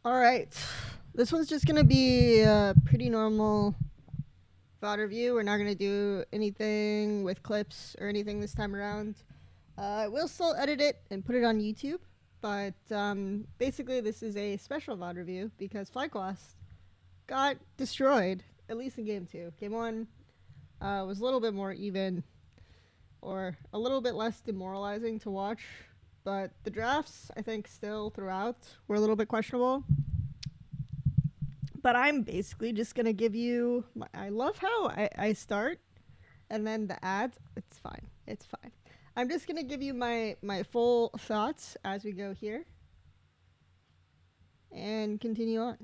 All right. This one's just going to be a pretty normal VOD review. We're not going to do anything with clips or anything this time around. We'll still edit it and put it on YouTube. But basically, this is a special VOD review because FlyQuest got destroyed, at least in Game 2. Game 1 was a little bit more even or a little bit less demoralizing to watch. But the drafts, I think, still throughout were a little bit questionable. But I'm basically just going to give you. I love how I start and then the ads. It's fine. It's fine. I'm just going to give you my full thoughts as we go here and continue on.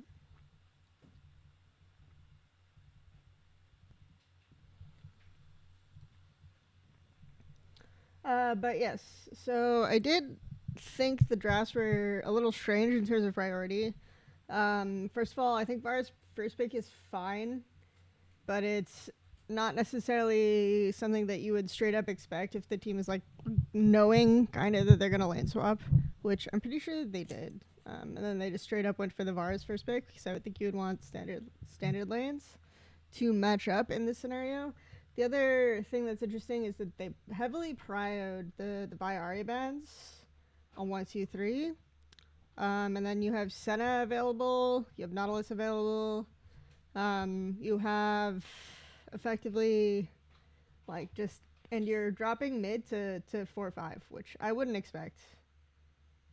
But yes, so I did think the drafts were a little strange in terms of priority. First of all, I think Var's first pick is fine, but it's not necessarily something that you would straight up expect if the team is like knowing kind of that they're gonna lane swap, which I'm pretty sure they did. And then they just straight up went for the Var's first pick because I would think you would want standard lanes to match up in this scenario. The other thing that's interesting is that they heavily prioed the Bayari bands on 1, 2, 3. And then you have Senna available, you have Nautilus available, you have effectively like just, and you're dropping mid to 4-5, which I wouldn't expect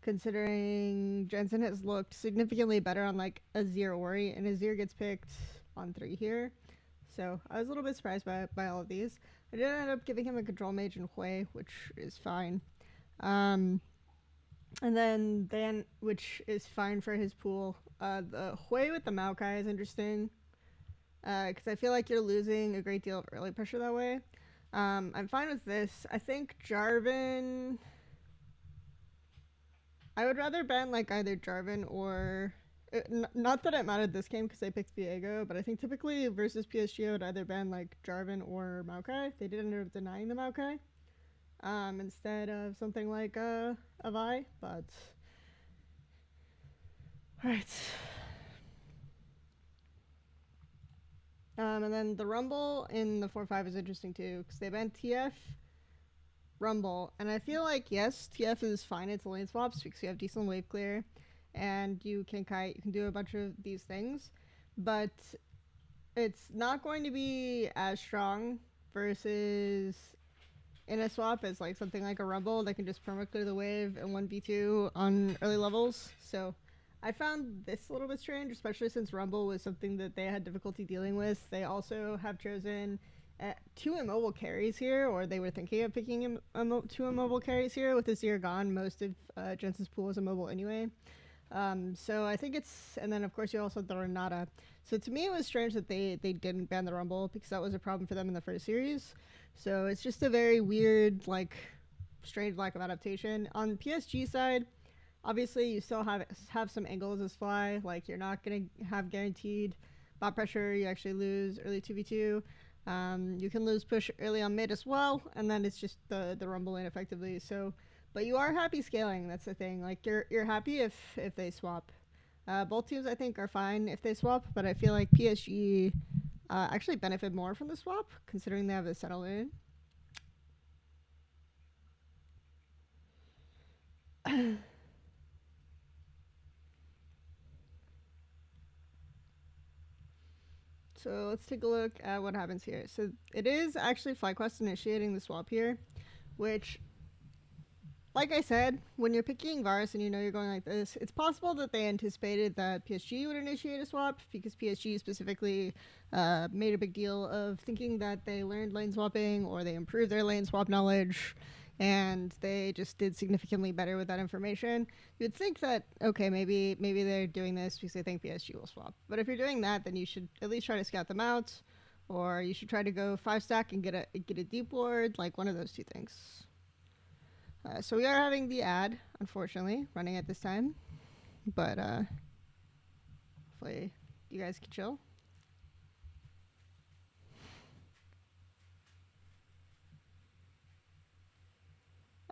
considering Jensen has looked significantly better on like Azir Ori, and Azir gets picked on 3 here. So I was a little bit surprised by all of these. I did end up giving him a control mage in Hui, which is fine. And then which is fine for his pool. The Hui with the Maokai is interesting because I feel like you're losing a great deal of early pressure that way. I'm fine with this. I think Jarvan. I would rather ban like either Jarvan or. Not that it mattered this game because I picked Viego, but I think typically versus PSG I would either ban like Jarvan or Maokai. They did end up denying the Maokai instead of something like a Vi, but. Alright. And then the Rumble in the 4-5 is interesting too because they banned TF, Rumble, and I feel like yes, TF is fine. It's lane swaps because you have decent wave clear, and you can kite. You can do a bunch of these things, but it's not going to be as strong versus in a swap as like something like a Rumble that can just perma clear the wave and 1v2 on early levels. So I found this a little bit strange, especially since Rumble was something that they had difficulty dealing with. They also have chosen 2 immobile carries here, or they were thinking of picking 2 immobile carries here. With Azir gone, most of Jensen's pool is immobile anyway. So I think it's, and then of course you also have the Renata. So to me it was strange that they didn't ban the Rumble because that was a problem for them in the first series. So it's just a very weird, like, strange lack of adaptation. On PSG side, obviously you still have some angles as Fly. Like you're not gonna have guaranteed bot pressure. You actually lose early 2v2. You can lose push early on mid as well, and then it's just the Rumble lane effectively. So, but you are happy scaling. That's the thing. Like you're happy if they swap. Both teams I think are fine if they swap, but I feel like PSG actually benefit more from the swap considering they have the settle in. So let's take a look at what happens here. So it is actually FlyQuest initiating the swap here, which, like I said, when you're picking Varus and you know you're going like this, it's possible that they anticipated that PSG would initiate a swap because PSG specifically made a big deal of thinking that they learned lane swapping or they improved their lane swap knowledge, and they just did significantly better with that information. You'd think that, okay, maybe they're doing this because they think PSG will swap. But if you're doing that, then you should at least try to scout them out, or you should try to go 5-stack and get a deep ward, like one of those two things. So we are having the ad, unfortunately, running at this time. But hopefully you guys can chill.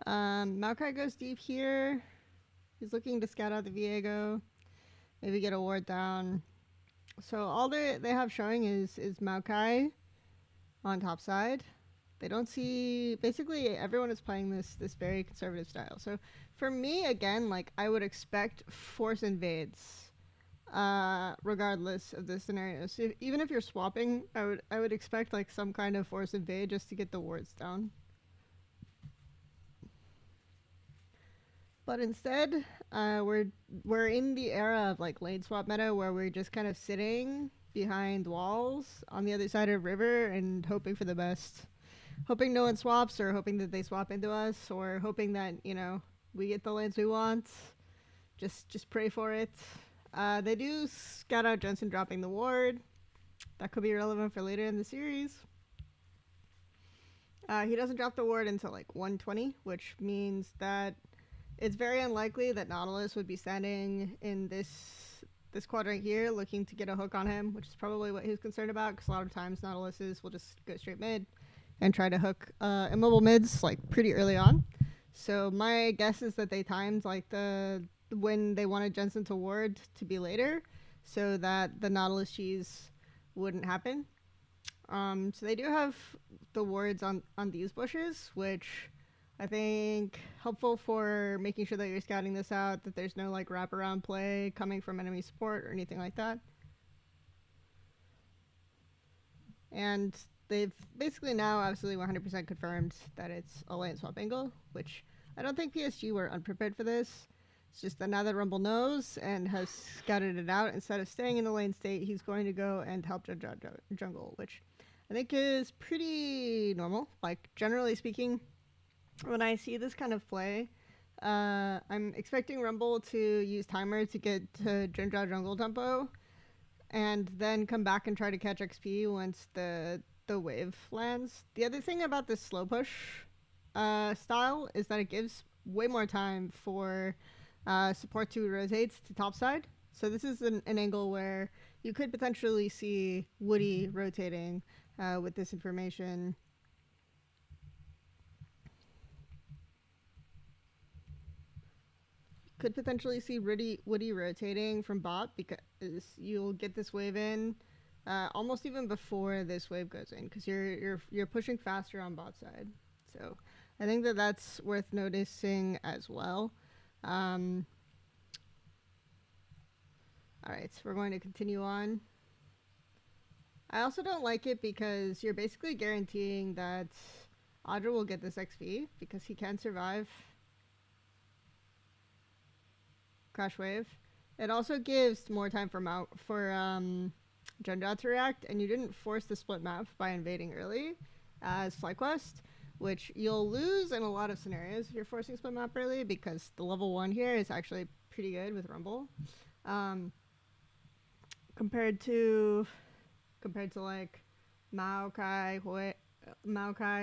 Maokai goes deep here. He's looking to scout out the Viego. maybe get a ward down. So all they have showing is Maokai on top side. They don't see, basically everyone is playing this very conservative style. So for me, again, like I would expect force invades, regardless of the scenario. So even if you're swapping, I would expect like some kind of force invade just to get the wards down. But instead, we're in the era of like lane swap meta where we're just kind of sitting behind walls on the other side of river and hoping for the best. Hoping no one swaps, or hoping that they swap into us, or hoping that, you know, we get the lanes we want. Just pray for it. They do scout out Jensen dropping the ward. That could be relevant for later in the series. He doesn't drop the ward until like 120, which means that it's very unlikely that Nautilus would be standing in this quadrant here looking to get a hook on him, which is probably what he was concerned about, because a lot of times Nautiluses will just go straight mid and try to hook immobile mids like pretty early on. So my guess is that they timed like when they wanted Jensen to ward to be later, so that the Nautilus cheese wouldn't happen. So they do have the wards on these bushes, which I think helpful for making sure that you're scouting this out, that there's no like wraparound play coming from enemy support or anything like that. And they've basically now absolutely 100% confirmed that it's a lane swap angle, which I don't think PSG were unprepared for this. It's just that now that Rumble knows and has scouted it out, instead of staying in the lane state, he's going to go and help jungle, which I think is pretty normal. Like, generally speaking, when I see this kind of play, I'm expecting Rumble to use timer to get to jungle tempo, and then come back and try to catch XP once the wave lands. The other thing about this slow push style is that it gives way more time for support to rotate to topside. So this is an angle where you could potentially see Woody rotating with this information. Could potentially see Woody rotating from bot, because you'll get this wave in almost even before this wave goes in, because you're pushing faster on bot side. So I think that that's worth noticing as well. All right, so we're going to continue on. I also don't like it because you're basically guaranteeing that Audra will get this XP because he can survive Crash Wave. It also gives more time for Jundra to react, and you didn't force the split map by invading early as FlyQuest, which you'll lose in a lot of scenarios if you're forcing split map early, because the level 1 here is actually pretty good with Rumble. Compared to like Maokai,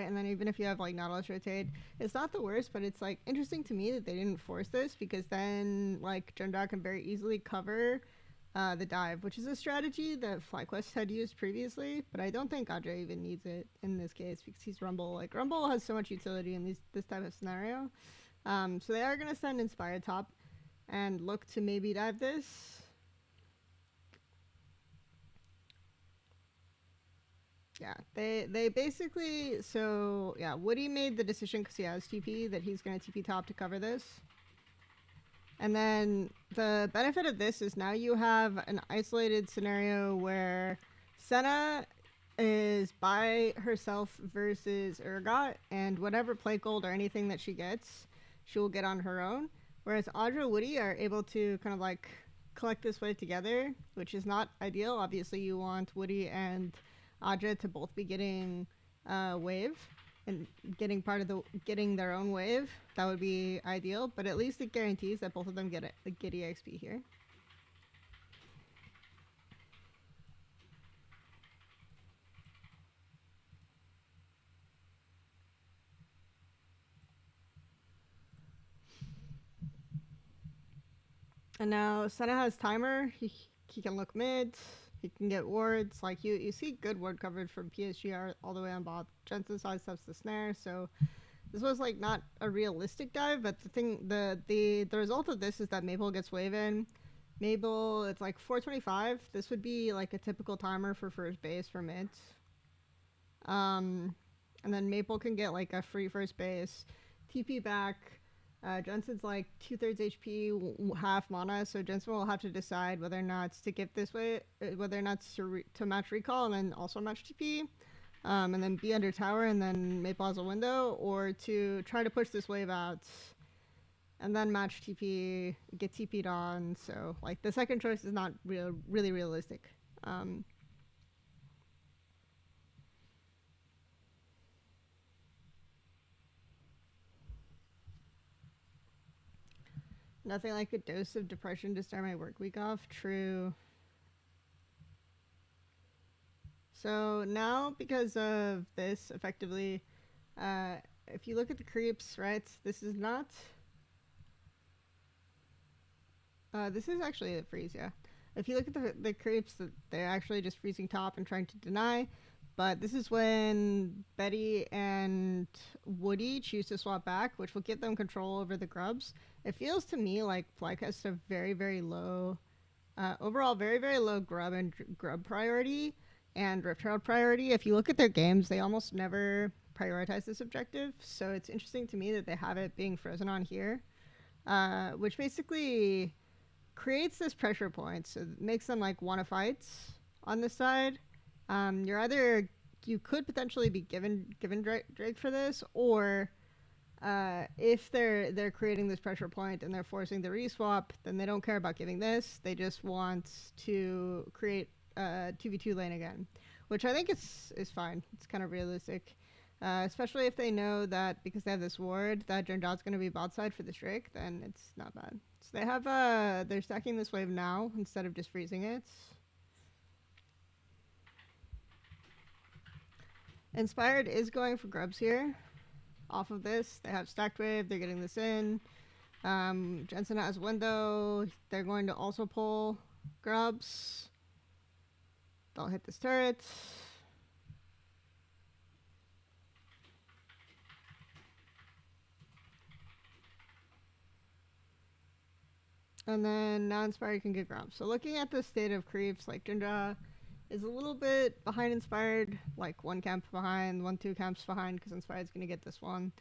and then even if you have like Nautilus rotate, it's not the worst, but it's like interesting to me that they didn't force this, because then like Jundra can very easily cover the dive, which is a strategy that FlyQuest had used previously, but I don't think Audra even needs it in this case because he's Rumble. Like, Rumble has so much utility in this type of scenario. So they are going to send Inspire top and look to maybe dive this. Yeah, they basically, so yeah, Woody made the decision because he has TP that he's going to TP top to cover this. And then the benefit of this is now you have an isolated scenario where Senna is by herself versus Urgot, and whatever plate gold or anything that she gets, she will get on her own. Whereas Audra and Woody are able to kind of like collect this wave together, which is not ideal. Obviously, you want Woody and Audra to both be getting wave and getting their own wave. That would be ideal, but at least it guarantees that both of them get EXP here. And now Senna has timer. He can look mid. He can get wards. Like you see good ward coverage from PSG all the way on bot. Jensen sidesteps the snare, so this was like not a realistic dive. But the result of this is that Maple gets wave in. Mabel, it's like 425. This would be like a typical timer for first base for mid. And then Maple can get like a free first base. TP back. Jensen's like 2/3 HP, half mana, so Jensen will have to decide whether or not to skip this way, whether or not to match recall and then also match TP, and then be under tower and then Maple has a window, or to try to push this wave out and then match TP, get TP'd on. So like the second choice is not really realistic. Nothing like a dose of depression to start my work week off. True. So now, because of this, effectively, if you look at the creeps, right, this is not... this is actually a freeze, yeah. If you look at the creeps, they're actually just freezing top and trying to deny. But this is when Betty and Woody choose to swap back, which will give them control over the grubs. It feels to me like FlyQuest have very, very low, overall very, very low grub priority and Rift Herald priority. If you look at their games, they almost never prioritize this objective. So it's interesting to me that they have it being frozen on here, which basically creates this pressure point. So it makes them like want to fight on this side. You could potentially be given Drake for this, or if they're creating this pressure point and they're forcing the reswap, then they don't care about giving this. They just want to create a 2v2 lane again, which I think is fine. It's kind of realistic, especially if they know that because they have this ward that Jundad's going to be bot side for this Drake, then it's not bad. So they have they're stacking this wave now instead of just freezing it. Inspired is going for grubs here. Off of this, they have stacked wave. They're getting this in. Jensen has window. They're going to also pull grubs. They'll hit this turret. And then now Inspired can get grubs. So looking at the state of creeps, like Jinja is a little bit behind Inspired, like 1 camp behind, 2 camps behind, because Inspired's going to get this one.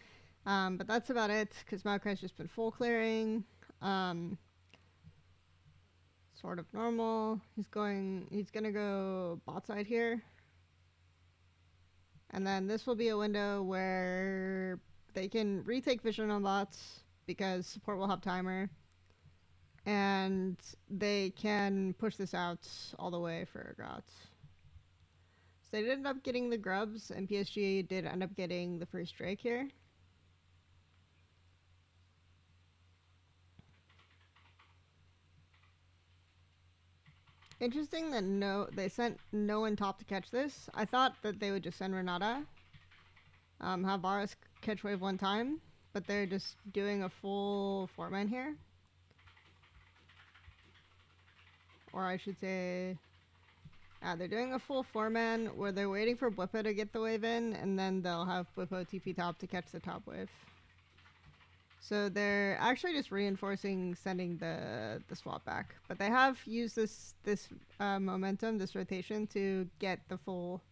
But that's about it, because Maokai's just been full clearing. Sort of normal. He's going to go bot side here. And then this will be a window where they can retake vision on bots, because support will have timer. And they can push this out all the way for Grots. So they did end up getting the grubs, and PSG did end up getting the first Drake here. Interesting that they sent no one top to catch this. I thought that they would just send Renata, have Varus catch wave 1 time, but they're just doing a full 4-man here. Or I should say, they're doing a full 4-man where they're waiting for Blippo to get the wave in, and then they'll have Blippo TP top to catch the top wave. So they're actually just reinforcing sending the swap back. But they have used this momentum, this rotation, to get the full...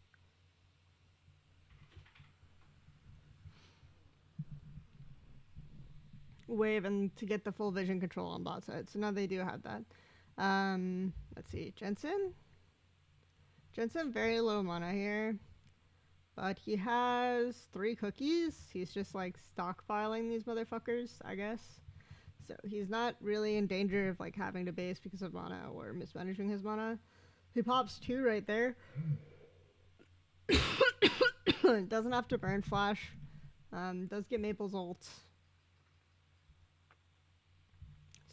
wave and to get the full vision control on bot side. So now they do have that. Let's see, Jensen, very low mana here, but he has 3 cookies. He's just like stockpiling these motherfuckers, I guess. So he's not really in danger of like having to base because of mana or mismanaging his mana. He pops 2 right there. Doesn't have to burn flash. Does get Maple's ult.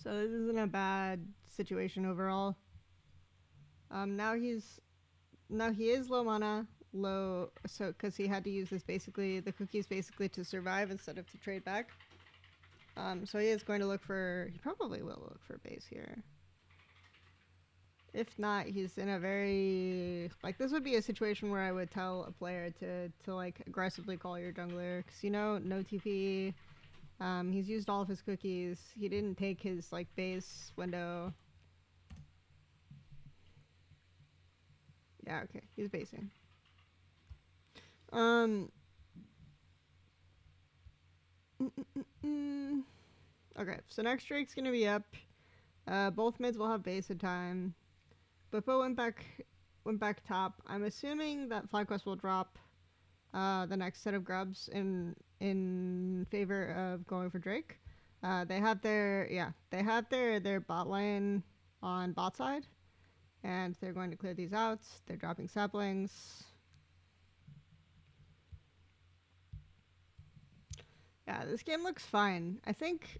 So this isn't a bad situation overall. Now he is low mana, so because he had to use this the cookies basically to survive instead of to trade back. So he is going to he probably will look for base here. If not, he's in a very, like, this would be a situation where I would tell a player to like aggressively call your jungler, because no TP. He's used all of his cookies. He didn't take his like base window. Yeah, okay. He's basing. Okay, so next Drake's gonna be up. Both mids will have base in time. Bippo went back top. I'm assuming that FlyQuest will drop the next set of grubs in favor of going for Drake. They have their bot lane on bot side, and they're going to clear these out. They're dropping saplings. Yeah, this game looks fine. I think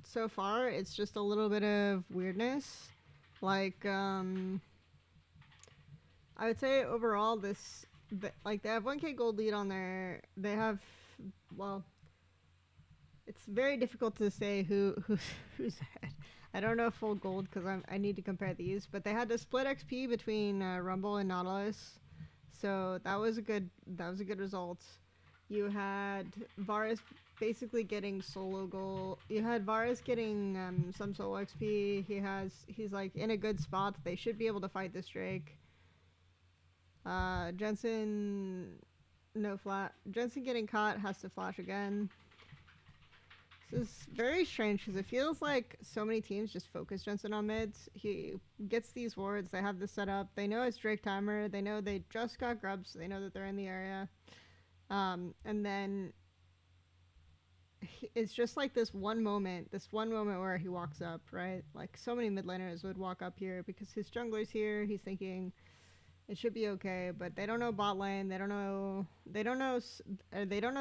so far it's just a little bit of weirdness. Like, I would say overall they have 1k gold lead on there. They have, well, it's very difficult to say who's ahead. I don't know full gold because I need to compare these, but they had to split XP between Rumble and Nautilus, so that was a good result. You had Varus basically getting solo goal. You had Varus getting some solo XP. He's like in a good spot. They should be able to fight this Drake. Jensen Jensen getting caught, has to flash again. This is very strange because it feels like so many teams just focus Jensen on mids. He gets these wards. They have this set up. They know it's Drake timer. They know they just got grubs. So they know that they're in the area. And then it's just like this one moment where he walks up, right? Like so many mid laners would walk up here because his jungler's here. He's thinking it should be okay, but they don't know bot lane. They don't know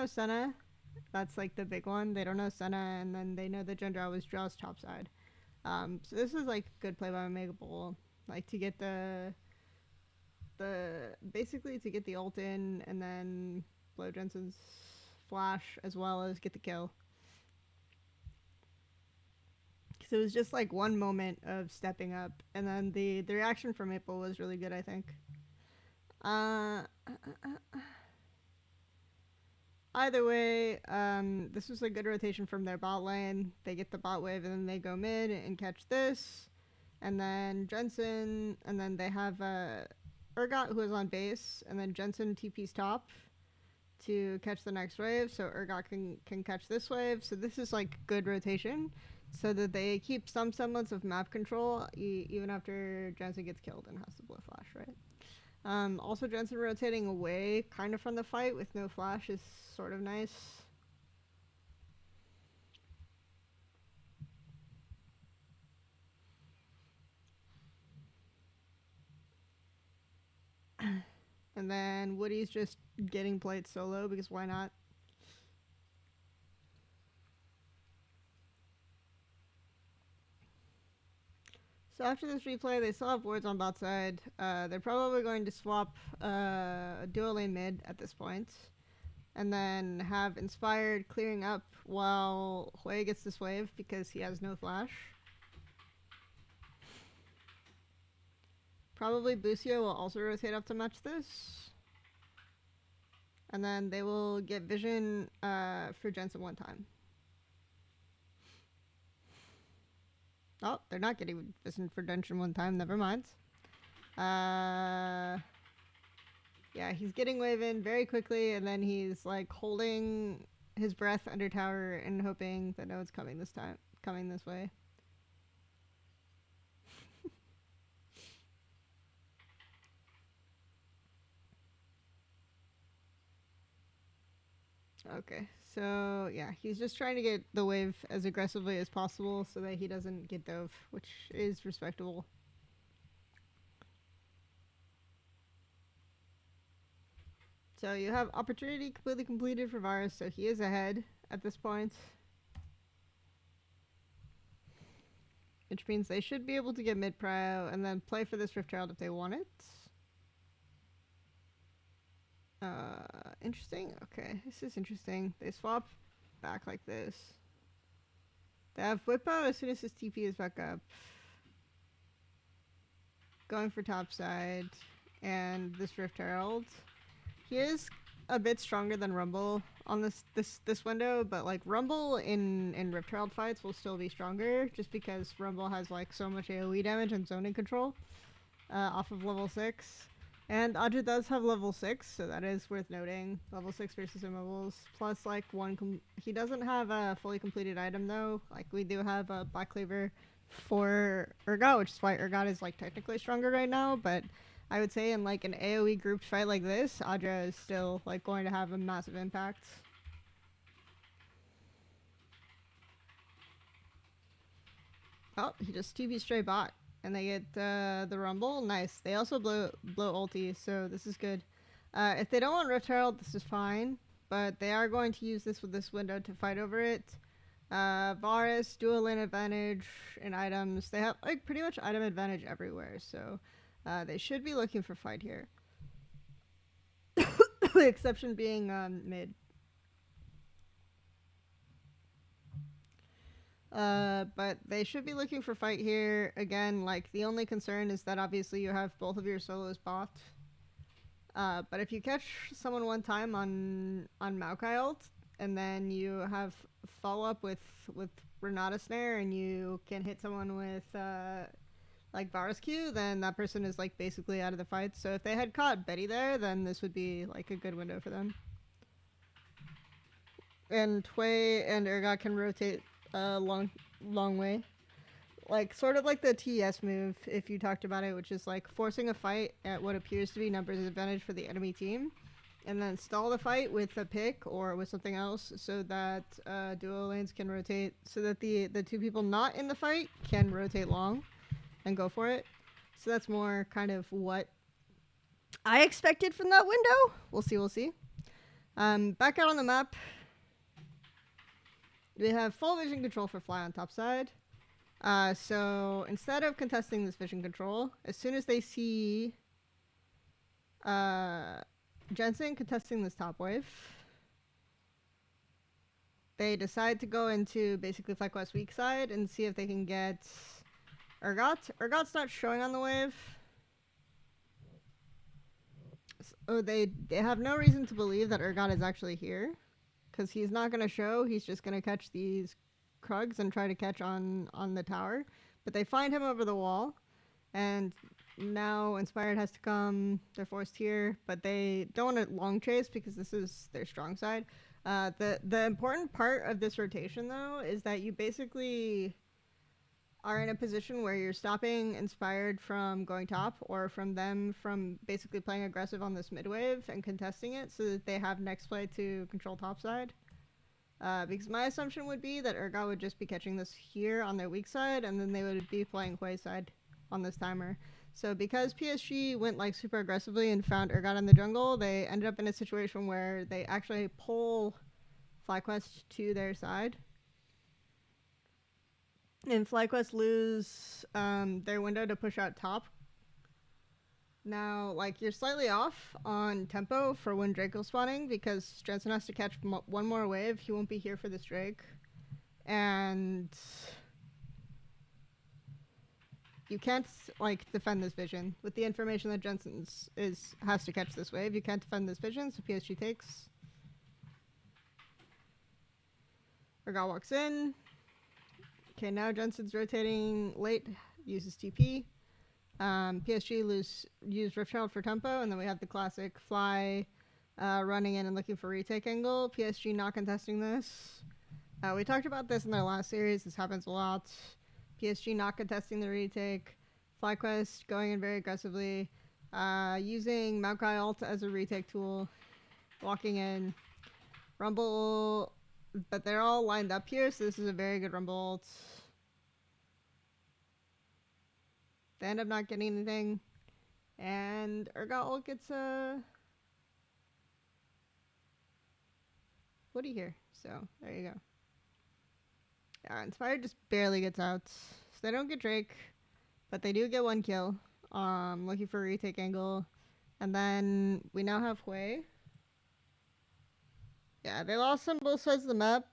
Senna. That's like the big one. They don't know Senna, and then they know that Jundra was just top side. So this is like good play by Omega Bull, like to get basically to get the ult in and then blow Jensen's flash as well as get the kill. Because it was just like one moment of stepping up, and then the reaction from Maple was really good, I think. Either way, this was a good rotation from their bot lane. They get the bot wave and then they go mid and catch this. And then Jensen, and then they have Urgot who is on base, and then Jensen TP's top to catch the next wave, so Urgot can catch this wave. So this is like good rotation, so that they keep some semblance of map control even after Jensen gets killed and has to blow flash, right? Also Jensen rotating away kind of from the fight with no flash is sort of nice. And then Woody's just getting played solo because why not? So after this replay, they still have wards on bot side. They're probably going to swap dual lane mid at this point. And then have Inspired clearing up while Hui gets this wave because he has no flash. Probably Busio will also rotate up to match this. And then they will get vision for Jensen one time. Oh, they're not getting vision for Jensen one time, never mind. Yeah, he's getting wave in very quickly, and then he's like holding his breath under tower and hoping that no one's coming this way. Okay, so yeah, he's just trying to get the wave as aggressively as possible so that he doesn't get dove, which is respectable. So you have opportunity completely completed for Varus, so he is ahead at this point. Which means they should be able to get mid prio and then play for this Rift Herald if they want it. Interesting. Okay, this is interesting. They swap back like this. They have Whippo as soon as his TP is back up. Going for top side. And this Rift Herald. He is a bit stronger than Rumble on this window, but like Rumble in Rift Herald fights will still be stronger just because Rumble has like so much AoE damage and zoning control off of level 6. And Audra does have level 6, so that is worth noting. Level 6 versus immobiles. Plus, like, he doesn't have a fully completed item, though. Like, we do have a Black Cleaver for Urgot, which is why Urgot is, like, technically stronger right now. But I would say in, like, an AoE grouped fight like this, Audra is still, like, going to have a massive impact. Oh, he just TP stray bot. And they get the Rumble. Nice. They also blow ulti, so this is good. If they don't want Rift Herald, this is fine. But they are going to use this with this window to fight over it. Varus, dual lane advantage in items. They have like pretty much item advantage everywhere, so they should be looking for fight here. The exception being mid. But they should be looking for fight here. Again, like, the only concern is that obviously you have both of your solos bot. But if you catch someone one time on Maokai ult, and then you have follow-up with Renata Snare, and you can hit someone with, like, Varus Q, then that person is, like, basically out of the fight. So if they had caught Betty there, then this would be, like, a good window for them. And Tway and Urgot can rotate long way, like sort of like the TS move if you talked about it, which is like forcing a fight at what appears to be numbers advantage for the enemy team, and then stall the fight with a pick or with something else so that duo lanes can rotate, so that the two people not in the fight can rotate long and go for it. So that's more kind of what I expected from that window. We'll see. Back out on the map. We have full vision control for Fly on top side. So instead of contesting this vision control, as soon as they see Jensen contesting this top wave, they decide to go into basically FlyQuest weak side and see if they can get Urgot. Urgot's not showing on the wave. So they have no reason to believe that Urgot is actually here, because he's not going to show. He's just going to catch these Krugs and try to catch on the tower. But they find him over the wall, and now Inspired has to come. They're forced here, but they don't want to long chase because this is their strong side. The important part of this rotation, though, is that you basically are in a position where you're stopping Inspired from going top, or from them from basically playing aggressive on this mid wave and contesting it, so that they have next play to control top side. Because my assumption would be that Urgot would just be catching this here on their weak side, and then they would be playing Hui side on this timer. So because PSG went like super aggressively and found Urgot in the jungle, they ended up in a situation where they actually pull FlyQuest to their side. And FlyQuest lose their window to push out top. Now, like, you're slightly off on tempo for when Drake goes spawning, because Jensen has to catch one more wave. He won't be here for this Drake. And you can't, like, defend this vision. With the information that Jensen has to catch this wave, you can't defend this vision, so PSG takes. Urgot walks in. Okay, now Jensen's rotating late, uses TP. PSG use Rift Herald for tempo, and then we have the classic Fly running in and looking for retake angle. PSG not contesting this. We talked about this in their last series. This happens a lot. PSG not contesting the retake. FlyQuest going in very aggressively. Using Maokai ult as a retake tool. Walking in. Rumble, but they're all lined up here, so this is a very good Rumble ult. They end up not getting anything. And Urgot ult gets a Woody here. So, there you go. Yeah, Inspired just barely gets out. So they don't get Drake, but they do get one kill. Looking for a retake angle. And then we now have Hui. Yeah, they lost on both sides of the map.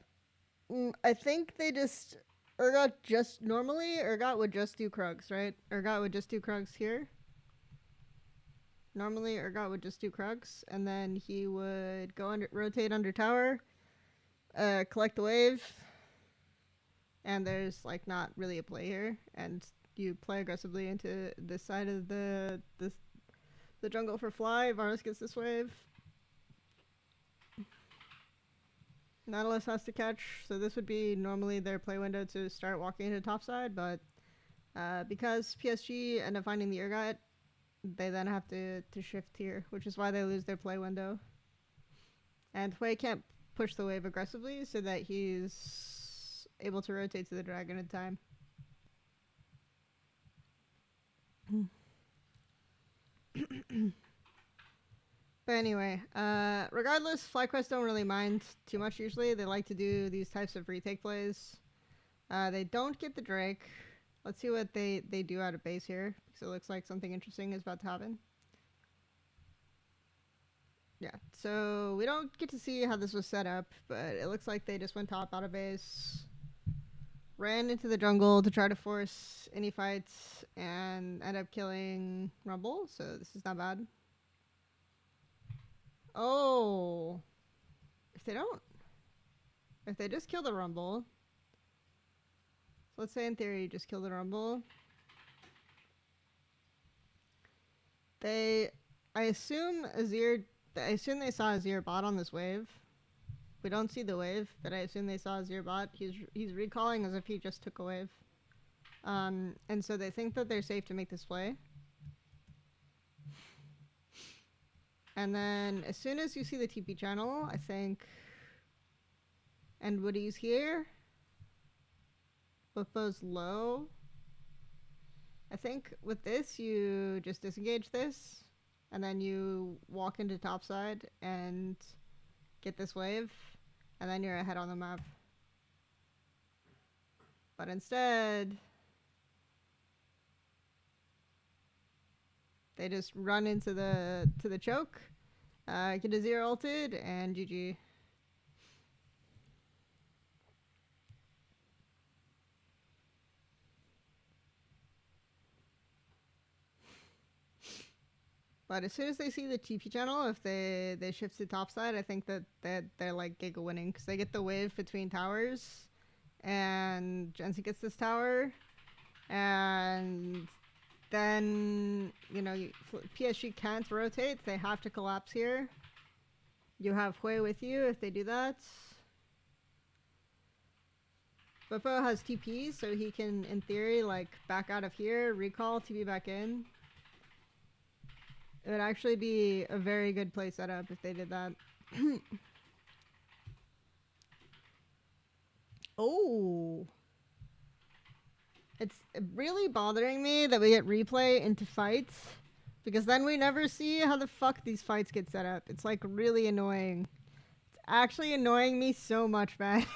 I think they just... Urgot just... Normally, Urgot would just do Krugs, right? Urgot would just do Krugs here. Normally, Urgot would just do Krugs, and then he would go under, rotate under tower, collect the wave, and there's, like, not really a play here, and you play aggressively into this side of the the jungle for Fly. Varus gets this wave. Nautilus has to catch, so this would be normally their play window to start walking into topside, but because PSG end up finding the Urgot, they then have to shift here, which is why they lose their play window. And Hui can't push the wave aggressively so that he's able to rotate to the dragon in time. But anyway, regardless, FlyQuest don't really mind too much usually. They like to do these types of retake plays. They don't get the Drake. Let's see what they do out of base here, because it looks like something interesting is about to happen. Yeah, so we don't get to see how this was set up, but it looks like they just went top out of base, ran into the jungle to try to force any fights, and end up killing Rumble, so this is not bad. Oh, if they just kill the Rumble, so let's say in theory you just kill the Rumble, I assume they saw Azir bot on this wave. We don't see the wave, but I assume they saw Azir bot. He's recalling as if he just took a wave. And so they think that they're safe to make this play. And then as soon as you see the TP channel, I think, and Woody's here, Buffo's low. I think with this, you just disengage this, and then you walk into topside and get this wave, and then you're ahead on the map. But instead, they just run into the choke, get a 0 ulted, and GG. But as soon as they see the TP channel, if they shift to topside, I think that they're like giga winning, because they get the wave between towers, and Jensen gets this tower, and then, you know, PSG can't rotate. They have to collapse here. You have Hui with you if they do that. Bufo has TP, so he can, in theory, like, back out of here, recall, TP back in. It would actually be a very good play setup if they did that. Oh. It's really bothering me that we get replay into fights, because then we never see how the fuck these fights get set up. It's like really annoying. It's actually annoying me so much, man.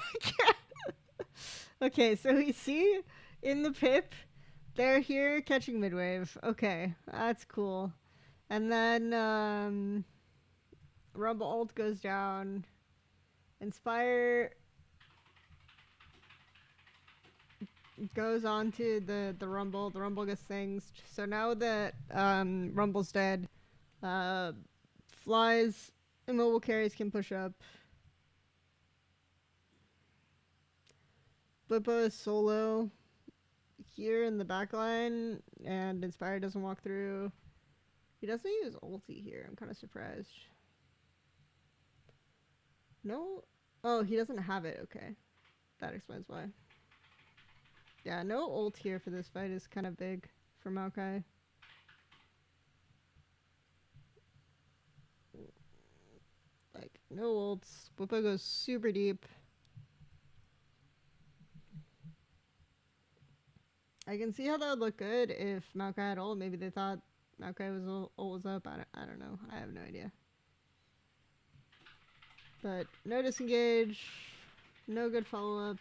Okay, so we see in the pip, they're here catching midwave. Okay, that's cool. And then Rumble ult goes down. Inspire goes on to the Rumble. The Rumble gets things. So now that Rumble's dead, Fly's immobile carries can push up. Blippo is solo here in the backline, and Inspire doesn't walk through. He doesn't use ulti here. I'm kind of surprised. No? Oh, he doesn't have it. Okay. That explains why. Yeah, no ult here for this fight is kind of big for Maokai. Like, no ults. Blippo goes super deep. I can see how that would look good if Maokai had ult. Maybe they thought Maokai was up. I don't know. I have no idea. But no disengage. No good follow-up.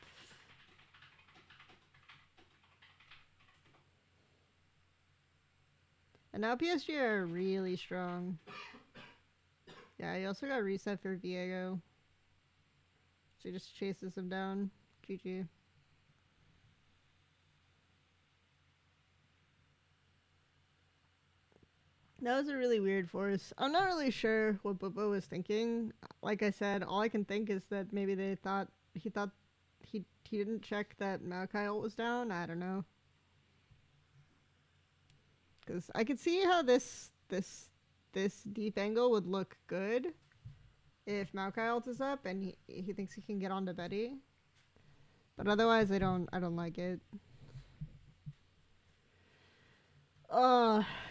And now PSG are really strong. Yeah, he also got reset for Viego. So he just chases him down. GG. That was a really weird force. I'm not really sure what Bobo was thinking. Like I said, all I can think is that maybe he thought he didn't check that Maokai ult was down. I don't know. Because I could see how this this deep angle would look good if Maokai ult is up and he thinks he can get onto Betty. But otherwise, I don't like it.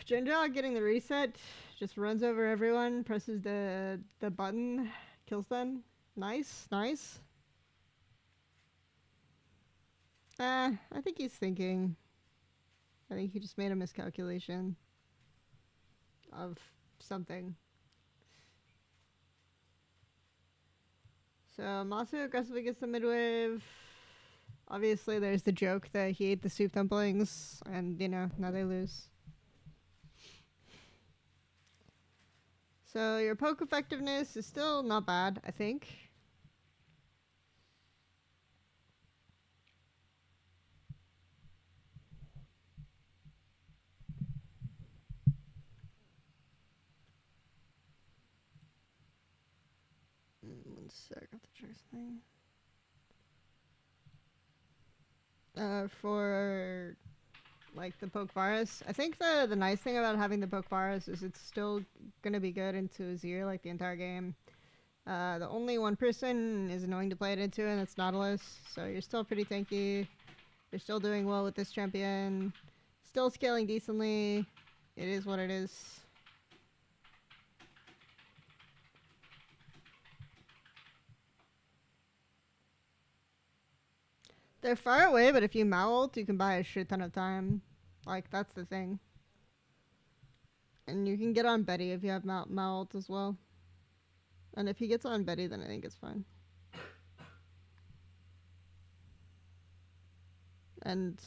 Jinja getting the reset, just runs over everyone, presses the button, kills them. Nice. I think he's thinking. I think he just made a miscalculation of something. So Masu aggressively gets the mid wave. Obviously, there's the joke that he ate the soup dumplings, and now they lose. So your poke effectiveness is still not bad, I think. One sec, I have to check something. For like the poke virus, I think the nice thing about having the poke virus is it's still gonna be good into Azir like the entire game. The only one person is annoying to play it into, and that's Nautilus. So you're still pretty tanky. You're still doing well with this champion. Still scaling decently. It is what it is. They're far away, but if you ult, you can buy a shit ton of time. Like, that's the thing. And you can get on Betty if you have ult as well. And if he gets on Betty, then I think it's fine. And,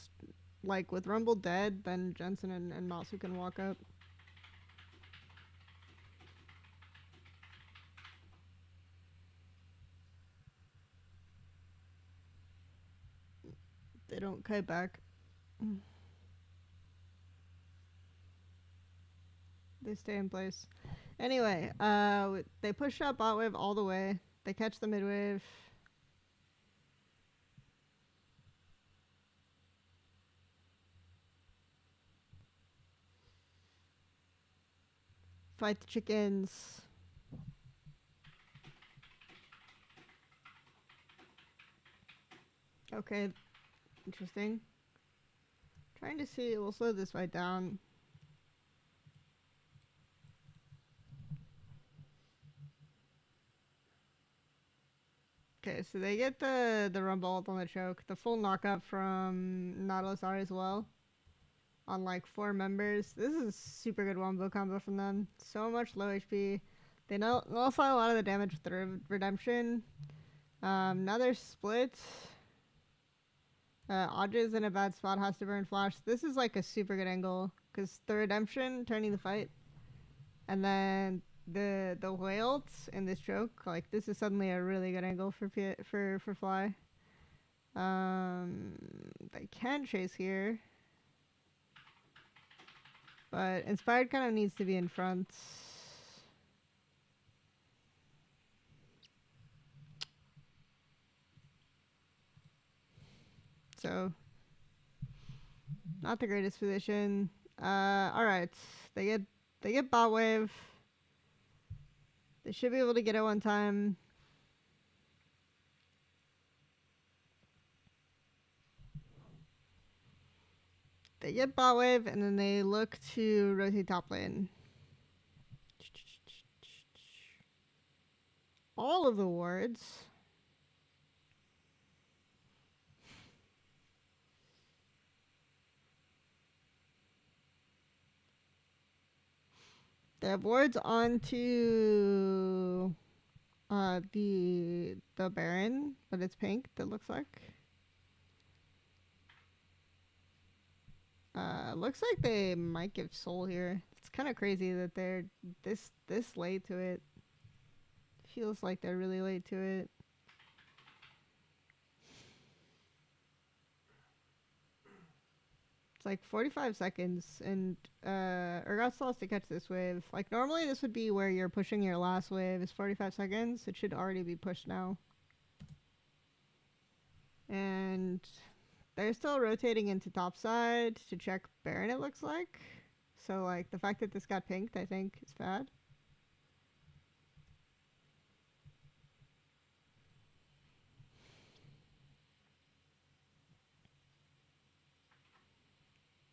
like, with Rumble dead, then Jensen and Masu can walk up. They don't kite back. They stay in place. Anyway, they push up bot wave all the way. They catch the mid wave. Fight the chickens. Okay, interesting. Trying to see, we'll slow this fight down. Okay, so they get the Rumble ult on the choke. The full knockup from Nautilus R as well. On like 4 members. This is super good wombo combo from them. So much low HP. They nullify a lot of the damage with the redemption. Now they're split. Audrey's in a bad spot, has to burn flash. This is like a super good angle because the redemption turning the fight, and then the whales in this choke. Like this is suddenly a really good angle for Fly. They can chase here, but Inspired kind of needs to be in front. So, not the greatest position. Alright. They get bot wave. They should be able to get it one time. They get bot wave, and then they look to rotate top lane. All of the wards. They have wards onto the Baron, but it's pink, that looks like. Looks like they might give soul here. It's kind of crazy that they're this late to it. Feels like they're really late to it. It's like 45 seconds, and Urgot still has to catch this wave. Like, normally this would be where you're pushing your last wave is 45 seconds. It should already be pushed now. And they're still rotating into top side to check Baron, it looks like. So, like, the fact that this got pinked, I think, is bad.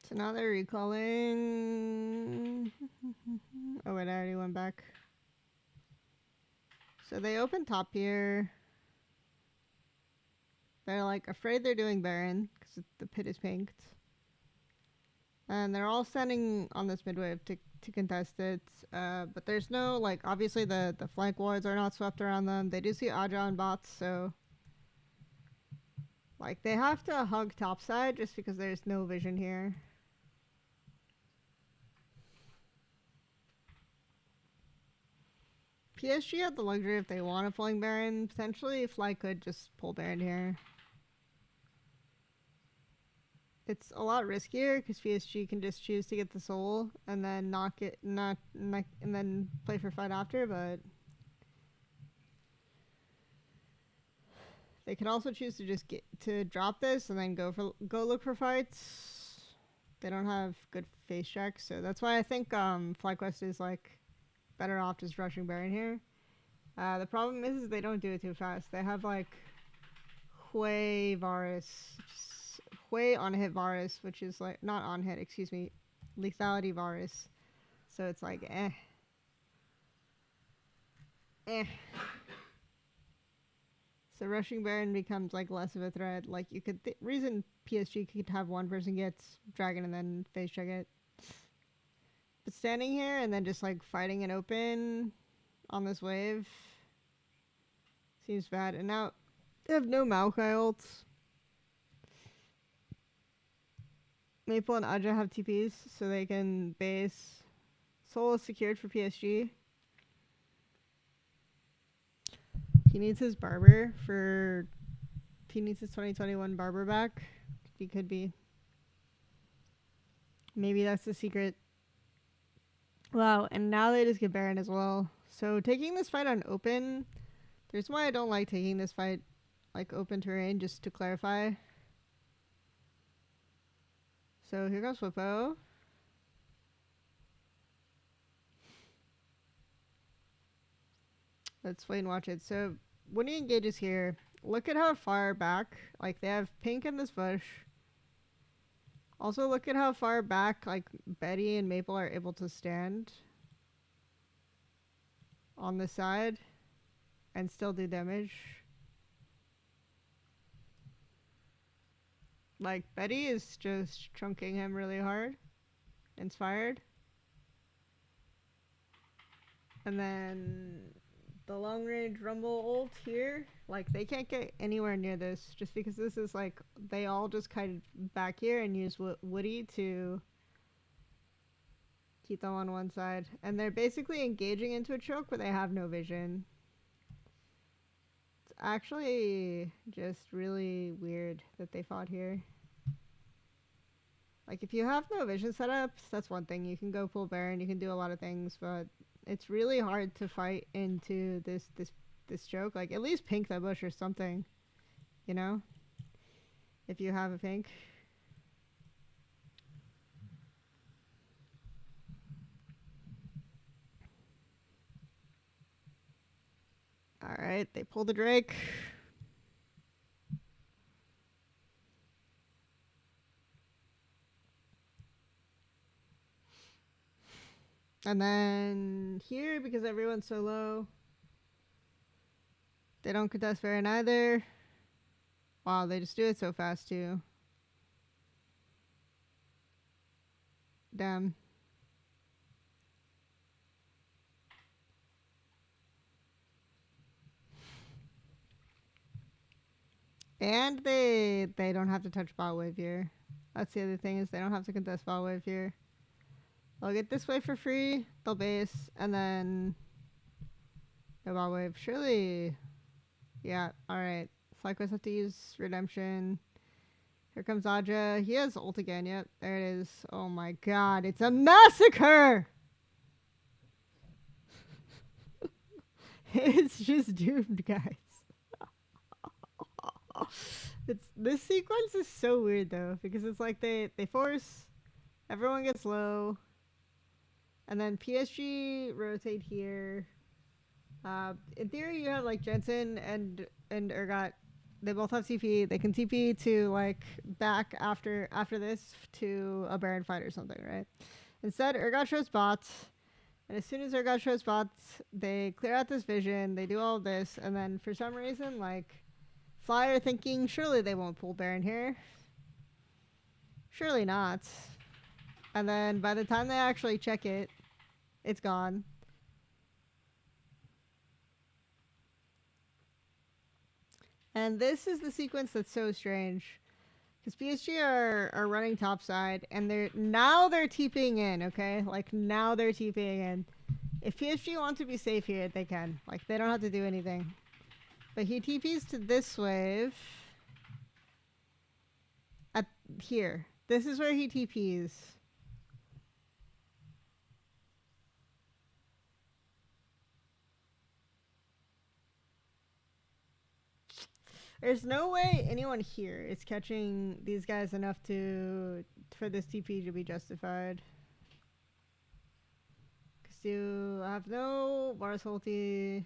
So now they're recalling. Oh, wait, I already went back. So they open top here. They're, like, afraid they're doing Baron because the pit is pinked. And they're all standing on this mid wave to contest it. But there's no, like, obviously the flank wards are not swept around them. They do see Aja on bots, so... Like, they have to hug topside just because there's no vision here. PSG had the luxury if they want a flying Baron. Potentially, Fly could just pull Baron here. It's a lot riskier because PSG can just choose to get the soul and then and then play for fight after, but they could also choose to just drop this and then go look for fights. They don't have good face checks, so that's why I think FlyQuest is like better off just rushing Baron here. The problem is they don't do it too fast. They have like Hui Varus, Hui on hit Varus, which is like not on hit, excuse me, lethality Varus. So it's like So rushing Baron becomes like less of a threat. Like you could reason PSG could have one person gets Dragon and then face check it. But standing here and then just like fighting it open on this wave seems bad. And now they have no Maokai ults. Maple and Aja have TPs so they can base. Soul is secured for PSG. He needs his barber for... He needs his 2021 barber back. He could be. Maybe that's the secret. Wow, and now they just get Baron as well. So taking this fight on open... There's why I don't like taking this fight like open terrain, just to clarify. So here goes Whippo. Let's wait and watch it. So when he engages here, look at how far back, like they have pink in this bush. Also look at how far back like Betty and Maple are able to stand on the side and still do damage. Like Betty is just chunking him really hard. Inspired. And then the long range rumble ult here, like they can't get anywhere near this just because this is like they all just kind of back here and use Woody to keep them on one side, and they're basically engaging into a choke where they have no vision. It's actually just really weird that they fought here. Like if you have no vision setups, that's one thing. You can go full Baron, you can do a lot of things, but it's really hard to fight into this choke. Like at least pink that bush or something, you know? If you have a pink. Alright, they pull the Drake. And then here, because everyone's so low, they don't contest Baron either. Wow, they just do it so fast too. Damn. And they don't have to touch bot wave here. That's the other thing, is they don't have to contest bot wave here. They'll get this wave for free, they'll base, and then no bot wave. Surely, yeah, alright. FlyQuest have to use Redemption. Here comes Aja. He has ult again, yep, there it is. Oh my god, it's a massacre! It's just doomed, guys. This sequence is so weird though, because it's like they force, everyone gets low, And then PSG rotate here. In theory, you have like Jensen and Urgot. They both have TP. They can TP to like back after this to a Baron fight or something, right? Instead, Urgot shows bots. And as soon as Urgot shows bots, they clear out this vision. They do all of this. And then for some reason, like, Fly are thinking, surely they won't pull Baron here. Surely not. And then by the time they actually check it, it's gone. And this is the sequence that's so strange. Because PSG are running topside, and they're TPing in, okay? Like, now they're TPing in. If PSG want to be safe here, they can. Like, they don't have to do anything. But he TPs to this wave. At here. This is where he TPs. There's no way anyone here is catching these guys enough for this TP to be justified. Because you have no Mars ulti.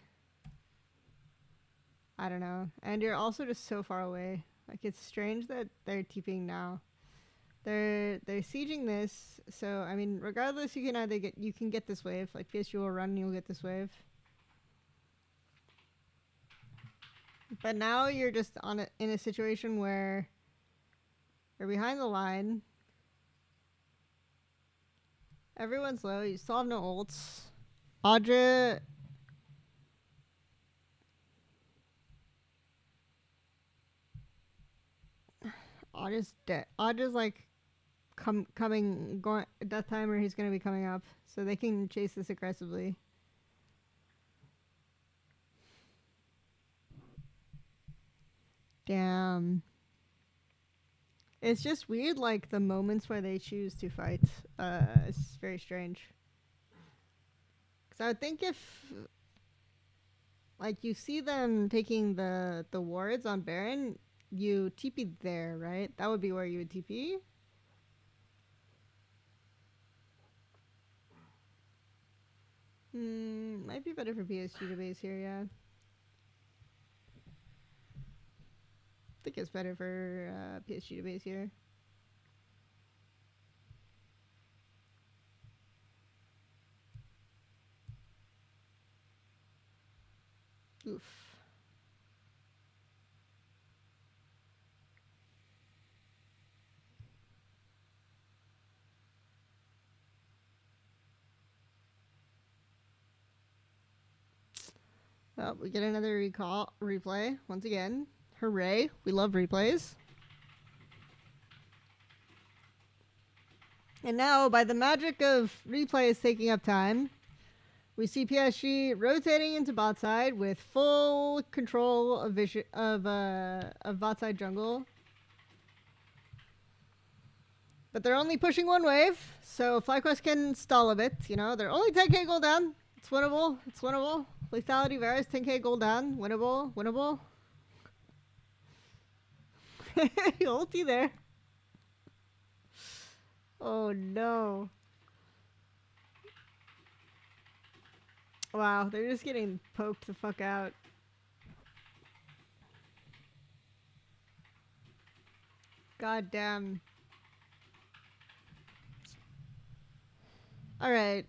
I don't know. And you're also just so far away. Like, it's strange that they're TPing now. They're sieging this. So, I mean, regardless, you can get this wave. Like, PSG will run and you'll get this wave. But now you're just in a situation where you're behind the line. Everyone's low. You still have no ults. Audra. Audra's dead. Audra's like going death timer. He's gonna be coming up, so they can chase this aggressively. Damn. It's just weird, like, the moments where they choose to fight. It's very strange. Because I would think if, like, you see them taking the wards on Baron, you TP there, right? That would be where you would TP. Might be better for PSG to base here, yeah. I think it's better for PSG to base here. Oof. Well, we get another replay once again. Hooray, we love replays. And now, by the magic of replays taking up time, we see PSG rotating into bot side with full control of bot side jungle. But they're only pushing one wave, so FlyQuest can stall a bit. You know, they're only 10k gold down. It's winnable. It's winnable. Lethality varies. 10k gold down. Winnable. Winnable. Ulti there. Oh no. Wow, they're just getting poked the fuck out. God damn. Alright.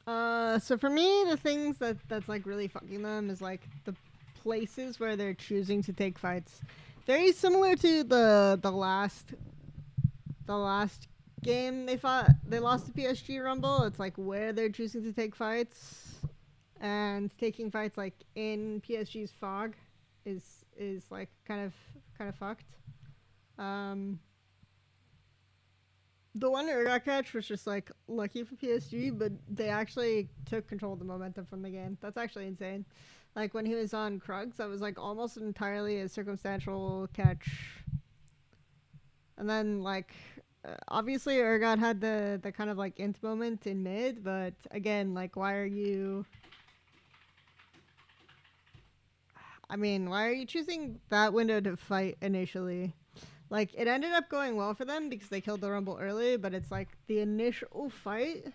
So for me, the things that's like really fucking them is like the places where they're choosing to take fights. Very similar to the last game they lost to PSG Rumble. It's like where they're choosing to take fights, and taking fights like in PSG's fog is like kind of fucked. The one Urgot catch was just like lucky for PSG, but they actually took control of the momentum from the game. That's actually insane. Like when he was on Krugs, that was like almost entirely a circumstantial catch. And then like obviously Urgot had the kind of like int moment in mid, but again, like why are you choosing that window to fight initially? Like, it ended up going well for them because they killed the Rumble early, but it's like the initial fight,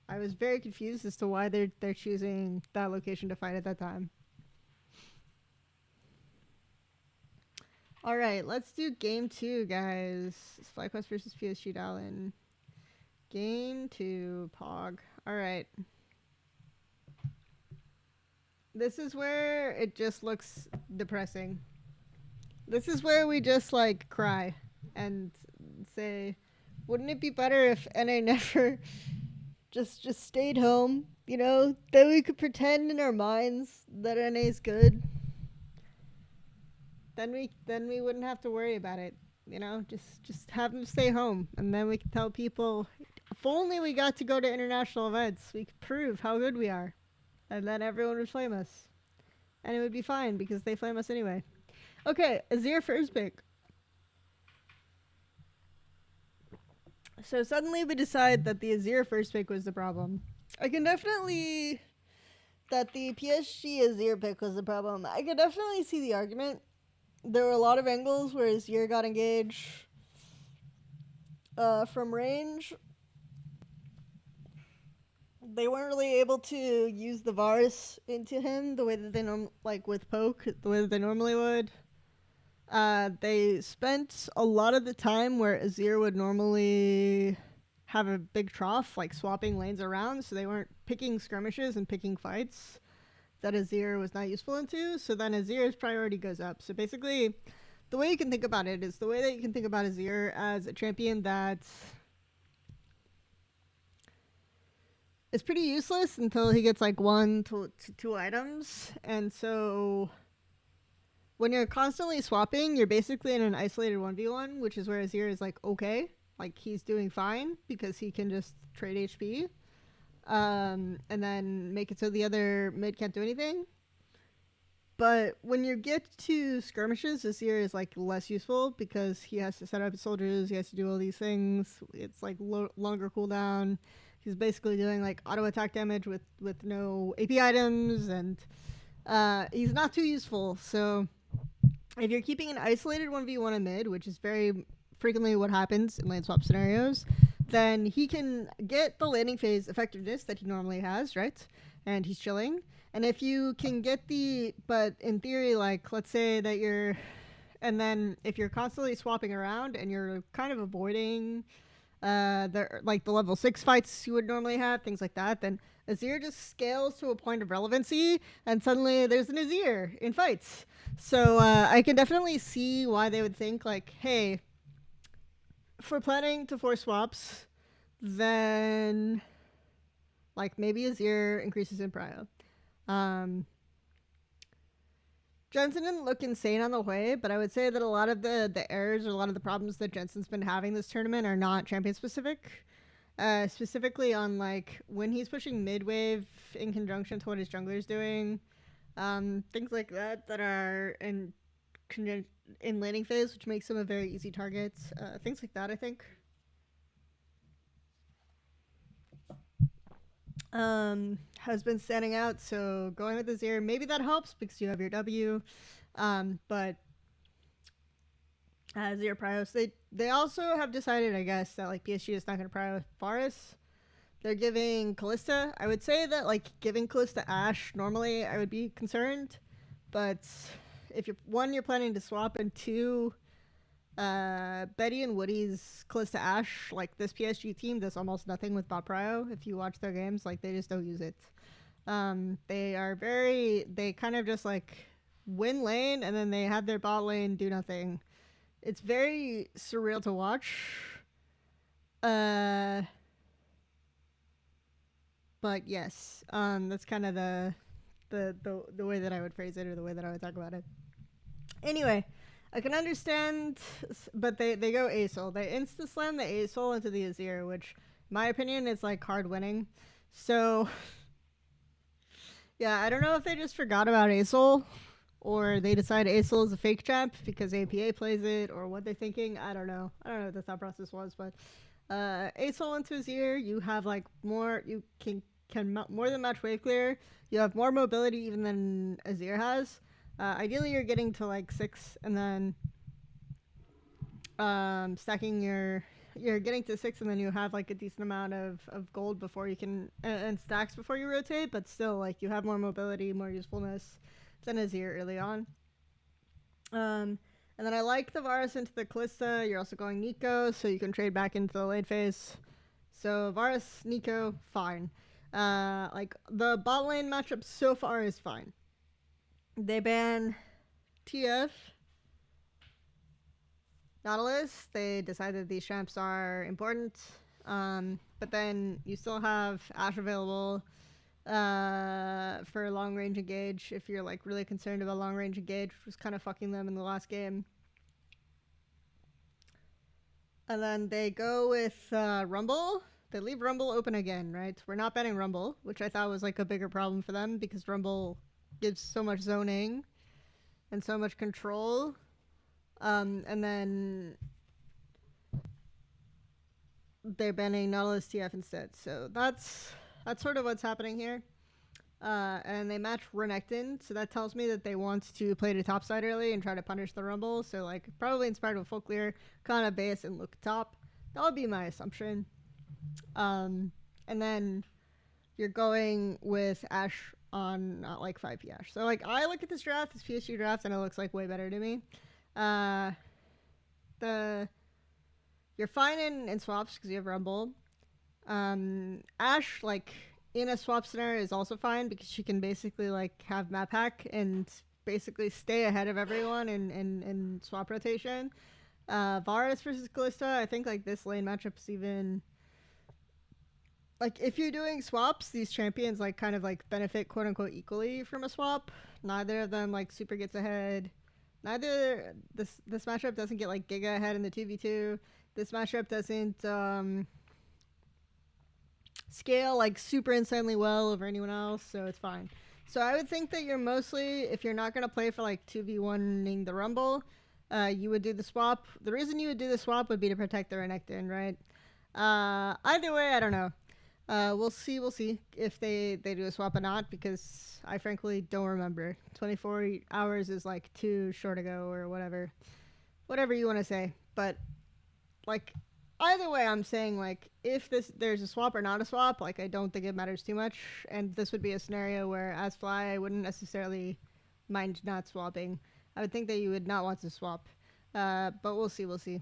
I was very confused as to why they're choosing that location to fight at that time. All right, let's do game 2, guys. FlyQuest versus PSG Dallin. Game 2, Pog. All right. This is where it just looks depressing. This is where we just like cry and say, wouldn't it be better if NA never just stayed home? You know, then we could pretend in our minds that NA's good. Then we wouldn't have to worry about it. You know, just have them stay home, and then we could tell people, if only we got to go to international events, we could prove how good we are, and then everyone would flame us, and it would be fine because they flame us anyway. Okay, Azir first pick. So suddenly we decide that the Azir first pick was the problem. I can definitely... that the PSG Azir pick was the problem. I can definitely see the argument. There were a lot of angles where Azir got engaged from range. They weren't really able to use the Varus into him the way that they like with poke, the way that they normally would. They spent a lot of the time where Azir would normally have a big trough, like swapping lanes around, so they weren't picking skirmishes and picking fights that Azir was not useful into, so then Azir's priority goes up. So basically, the way you can think about it is the way that you can think about Azir as a champion that is pretty useless until he gets like 1 to 2 items, and so when you're constantly swapping, you're basically in an isolated 1v1, which is where Azir is like okay, like he's doing fine because he can just trade HP. And then make it so the other mid can't do anything. But when you get to skirmishes, Azir is like less useful because he has to set up his soldiers, he has to do all these things. It's like longer cooldown. He's basically doing like auto attack damage with no AP items, and he's not too useful. So if you're keeping an isolated 1v1 in mid, which is very frequently what happens in lane swap scenarios, then he can get the landing phase effectiveness that he normally has, right? And he's chilling. And if you can get but in theory, like, let's say that and then if you're constantly swapping around and you're kind of avoiding the level 6 fights you would normally have, things like that, then Azir just scales to a point of relevancy, and suddenly there's an Azir in fights. So I can definitely see why they would think, like, hey, if we're planning to force swaps, then like maybe Azir increases in prio. Jensen didn't look insane on the way, but I would say that a lot of the errors or a lot of the problems that Jensen's been having this tournament are not champion specific. Specifically on like when he's pushing mid wave in conjunction to what his jungler's doing, things like that are in landing phase, which makes him a very easy target. Things like that, I think. Has been standing out, so going with Azir, maybe that helps because you have your W. But Azir prios, they also have decided, I guess, that like PSG is not going to prio Varus. They're giving Kalista. I would say that like giving Kalista Ashe, normally I would be concerned, but if you're planning to swap, and 2, Betty and Woody's Kalista Ashe, like this PSG team does almost nothing with bot prio. If you watch their games, like they just don't use it. They kind of just like win lane and then they have their bot lane do nothing. It's very surreal to watch. But yes, that's kind of the way that I would phrase it, or the way that I would talk about it. Anyway, I can understand, but they go ASOL. They insta-slam the ASOL into the Azir, which, in my opinion, is like hard winning. So, yeah, I don't know if they just forgot about ASOL, or they decide ASOL is a fake champ because APA plays it, or what they're thinking. I don't know what the thought process was, but ASOL into Azir, you have like you can more than match wave clear. You have more mobility even than Azir has. Ideally, you're getting to like 6, and then stacking you're getting to 6 and then you have like a decent amount of gold before you can and stacks before you rotate, but still like you have more mobility, more usefulness than Azir early on. And then I like the Varus into the Kalista. You're also going Nico, so you can trade back into the late phase. So Varus, Nico, fine. Like the bot lane matchup so far is fine. They ban TF, Nautilus. They decided these champs are important. But then you still have Ashe available for long range engage if you're like really concerned about long range engage, which was kind of fucking them in the last game. And then they go with Rumble. They leave Rumble open again, right? We're not banning Rumble, which I thought was like a bigger problem for them because Rumble gives so much zoning and so much control. And then they're banning Nautilus TF instead. So that's sort of what's happening here. And they match Renekton, so that tells me that they want to play to top side early and try to punish the Rumble. So like probably inspired with full clear, kind of base and look top. That would be my assumption. And then you're going with Ashe on not like 5p Ashe. So like I look at this draft, this PSG draft, and it looks like way better to me. You're fine in swaps because you have Rumble. Ashe like in a swap scenario is also fine because she can basically like have map hack and basically stay ahead of everyone in swap rotation. Varus versus Kalista, I think like this lane matchup is even like if you're doing swaps, these champions like kind of like benefit quote unquote equally from a swap. Neither of them like super gets ahead. Neither this matchup doesn't get like giga ahead in the 2v2. This matchup doesn't scale like super insanely well over anyone else, so it's fine. So I would think that you're mostly, if you're not going to play for like 2v1ing the Rumble, you would do the swap. The reason you would do the swap would be to protect the Renekton, right? Either way, I don't know. We'll see if they do a swap or not, because I frankly don't remember. 24 hours is like too short ago or whatever you want to say. But like either way, I'm saying like if there's a swap or not a swap, like I don't think it matters too much. And this would be a scenario where as Fly, I wouldn't necessarily mind not swapping. I would think that you would not want to swap. But we'll see.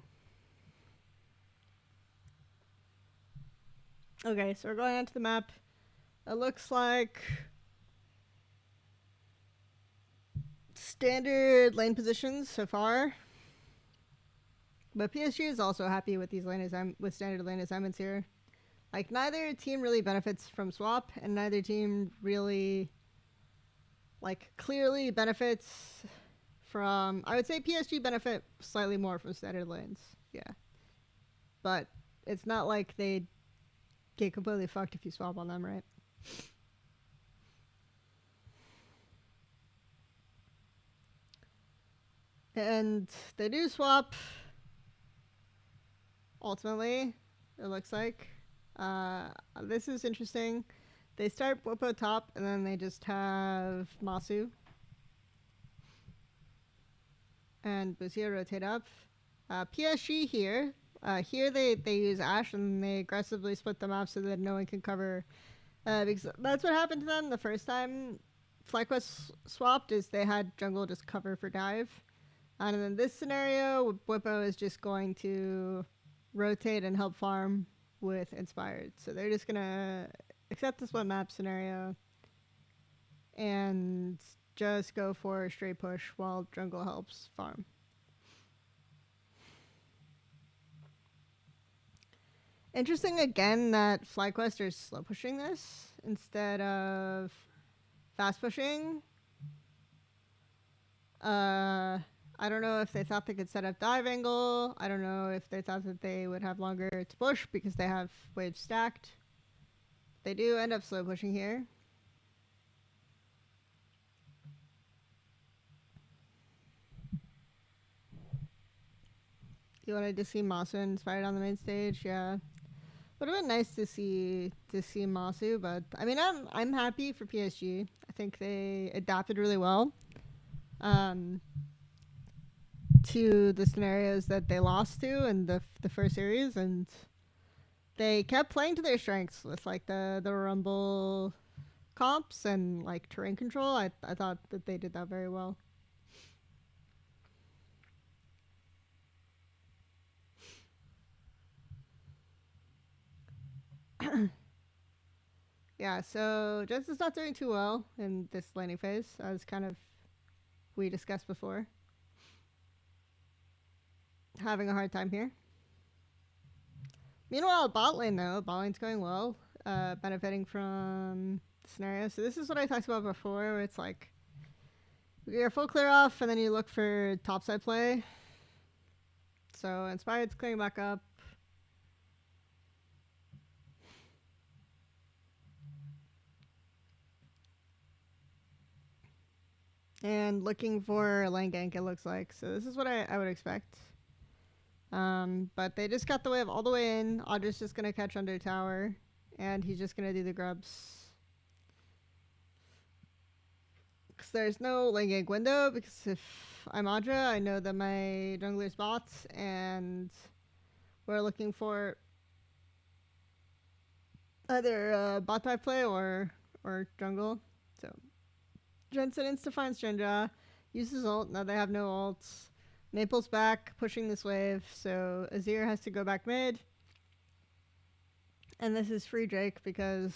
Okay, so we're going onto the map. It looks like standard lane positions so far. But PSG is also happy with these with standard lane assignments here. Like neither team really benefits from swap, and neither team really like clearly benefits from. I would say PSG benefit slightly more from standard lanes. Yeah, but it's not like they get completely fucked if you swap on them, right? And they do swap. Ultimately, it looks like. This is interesting. They start Bwipo top, and then they just have Masu. And Busia rotate up. PSG here. Here they use Ashe, and they aggressively split them up so that no one can cover. Because that's what happened to them the first time FlyQuest swapped, is they had jungle just cover for dive. And in this scenario, Bwipo is just going to rotate and help farm with Inspired. So they're just gonna accept the split map scenario and just go for a straight push while jungle helps farm. Interesting again that FlyQuest are slow pushing this instead of fast pushing. I don't know if they thought they could set up dive angle. I don't know if they thought that they would have longer to push because they have waves stacked. They do end up slow pushing here. You wanted to see Masu inspired on the main stage, yeah. Would have been nice to see Masu, but I mean I'm happy for PSG. I think they adapted really well. to the scenarios that they lost to in the first series, and they kept playing to their strengths with like the rumble comps and like terrain control. I thought that they did that very well. Yeah, so Jensen's not doing too well in this laning phase, as kind of we discussed before. Having a hard time here. Meanwhile, bot lane though, bot lane's going well, benefiting from the scenario. So this is what I talked about before, where it's like you get your full clear off, and then you look for topside play. So Inspired's clearing back up. And looking for a lane gank, it looks like. So this is what I would expect. But they just got the wave all the way in. Audra's just going to catch under tower. And he's just going to do the grubs. Because there's no lane gank window. Because if I'm Audra, I know that my jungler's bots. And we're looking for either bot dive play or jungle. So Jensen insta-finds Jinja, uses ult, now they have no ults. Maple's back, pushing this wave, so Azir has to go back mid. And this is free Drake because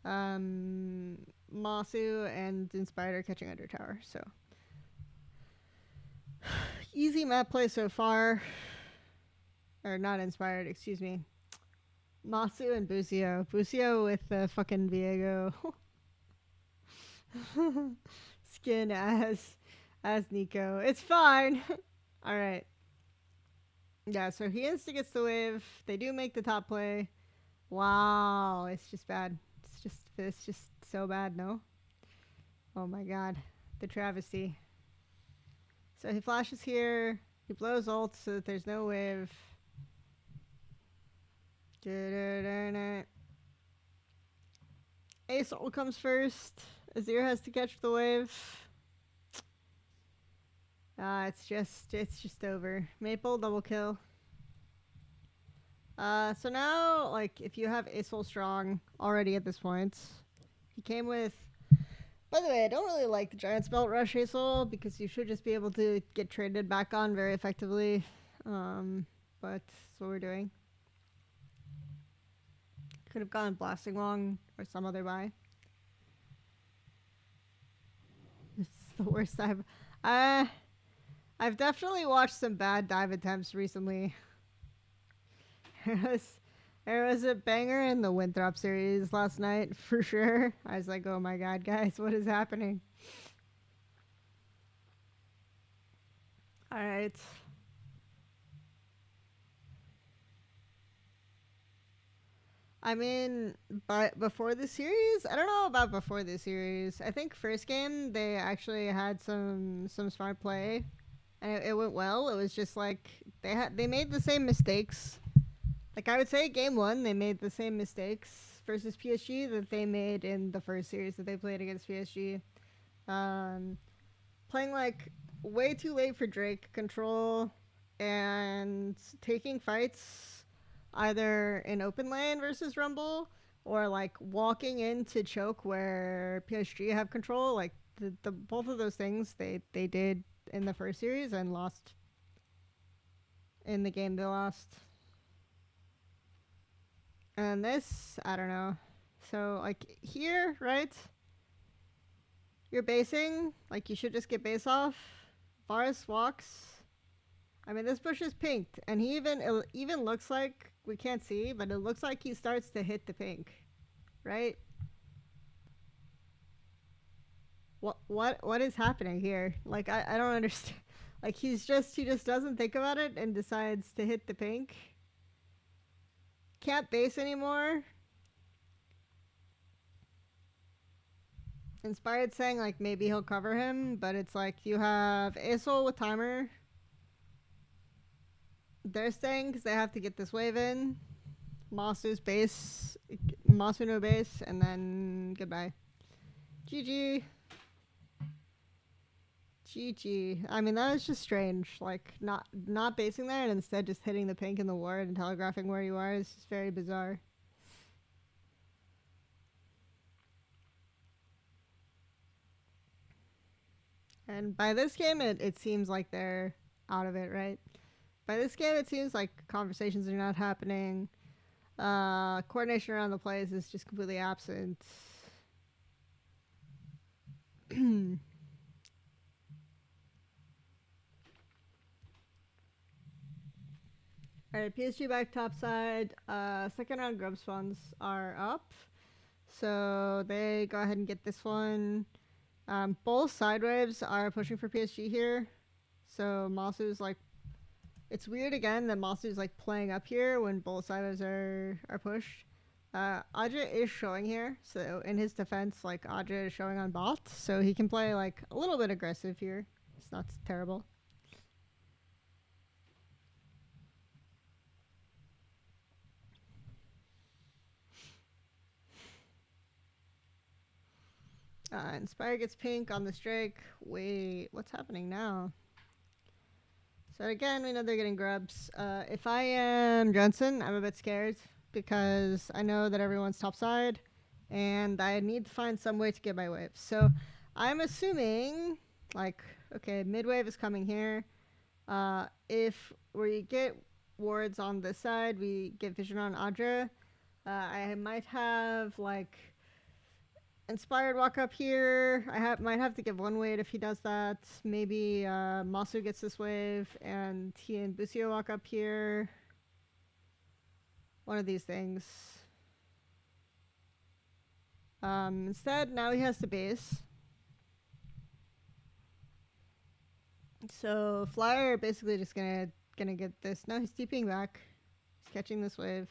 Masu and Inspired are catching under tower, so. Easy map play so far. Or not Inspired, excuse me. Masu and Busio. Busio with the fucking Viego. Skin as Nico. It's fine. Alright. Yeah, so he insta-gets the wave. They do make the top play. Wow, it's just bad. It's just so bad, no? Oh my god. The travesty. So he flashes here. He blows ult so that there's no wave. Ace ult comes first. Azir has to catch the wave. It's just over. Maple double kill. So now, like, if you have Ace ult strong already at this point, he came with. By the way, I don't really like the Giant's Belt Rush Ace ult because you should just be able to get traded back on very effectively. But that's what we're doing. Could have gone Blasting Long or some other buy. It's the worst I've definitely watched some bad dive attempts recently. There was a banger in the Winthrop series last night, for sure. I was like, oh my god, guys, what is happening? Alright. I mean, but before the series, I don't know about before the series. I think first game they actually had some smart play, and it went well. It was just like they made the same mistakes. Like I would say, game one they made the same mistakes versus PSG that they made in the first series that they played against PSG. Playing like way too late for Drake control and taking fights either in open lane versus Rumble or like walking into choke where PSG have control. Like the both of those things they did in the first series and lost in the game they lost. And this, I don't know. So like here, right? You're basing, like you should just get base off. Varus walks. I mean, this bush is pinked, and it even looks like, we can't see, but it looks like he starts to hit the pink, right? What is happening here? Like, I don't understand. Like, he just doesn't think about it and decides to hit the pink. Can't base anymore. Inspired saying, like, maybe he'll cover him, but it's like, you have Aesol with timer. They're staying because they have to get this wave in. Masu's base. Masu no base, and then goodbye. GG. GG. I mean, that was just strange. Like, not basing there and instead just hitting the pink in the ward and telegraphing where you are is just very bizarre. And by this game, it seems like they're out of it, right? By this game, it seems like conversations are not happening. Coordination around the plays is just completely absent. Alright, PSG back top side. Second round grub spawns are up. So they go ahead and get this one. Both side waves are pushing for PSG here. So Masu's like, it's weird again that Masu's like playing up here when both side waves are pushed. Aja is showing here, so in his defense, like Aja is showing on bot, so he can play like a little bit aggressive here. It's not terrible. Inspire gets pink on this Drake. Wait, what's happening now? So again, we know they're getting grubs. If I am Jensen, I'm a bit scared because I know that everyone's topside and I need to find some way to get my wave. So I'm assuming, like, okay, mid wave is coming here. If we get wards on this side, we get vision on Audra. I might have, like, Inspired walk up here. I might have to give one wave if he does that. Maybe Masu gets this wave and he and Busio walk up here. One of these things. Instead, now he has to base. So Flyer basically just gonna get this. No, he's TPing back. He's catching this wave.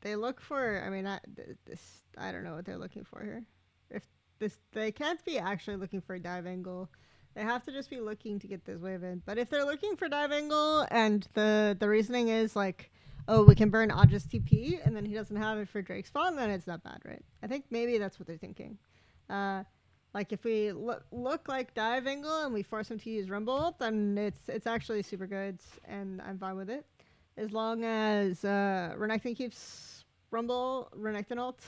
They look for, I mean, I don't know what they're looking for here. They can't be actually looking for a dive angle. They have to just be looking to get this wave in. But if they're looking for dive angle and the reasoning is like, oh, we can burn Aja's TP and then he doesn't have it for Drake spawn, then it's not bad, right? I think maybe that's what they're thinking. Like if we look like dive angle and we force him to use Rumble, then it's actually super good and I'm fine with it. As long as Renekton keeps Rumble, Renekton ult.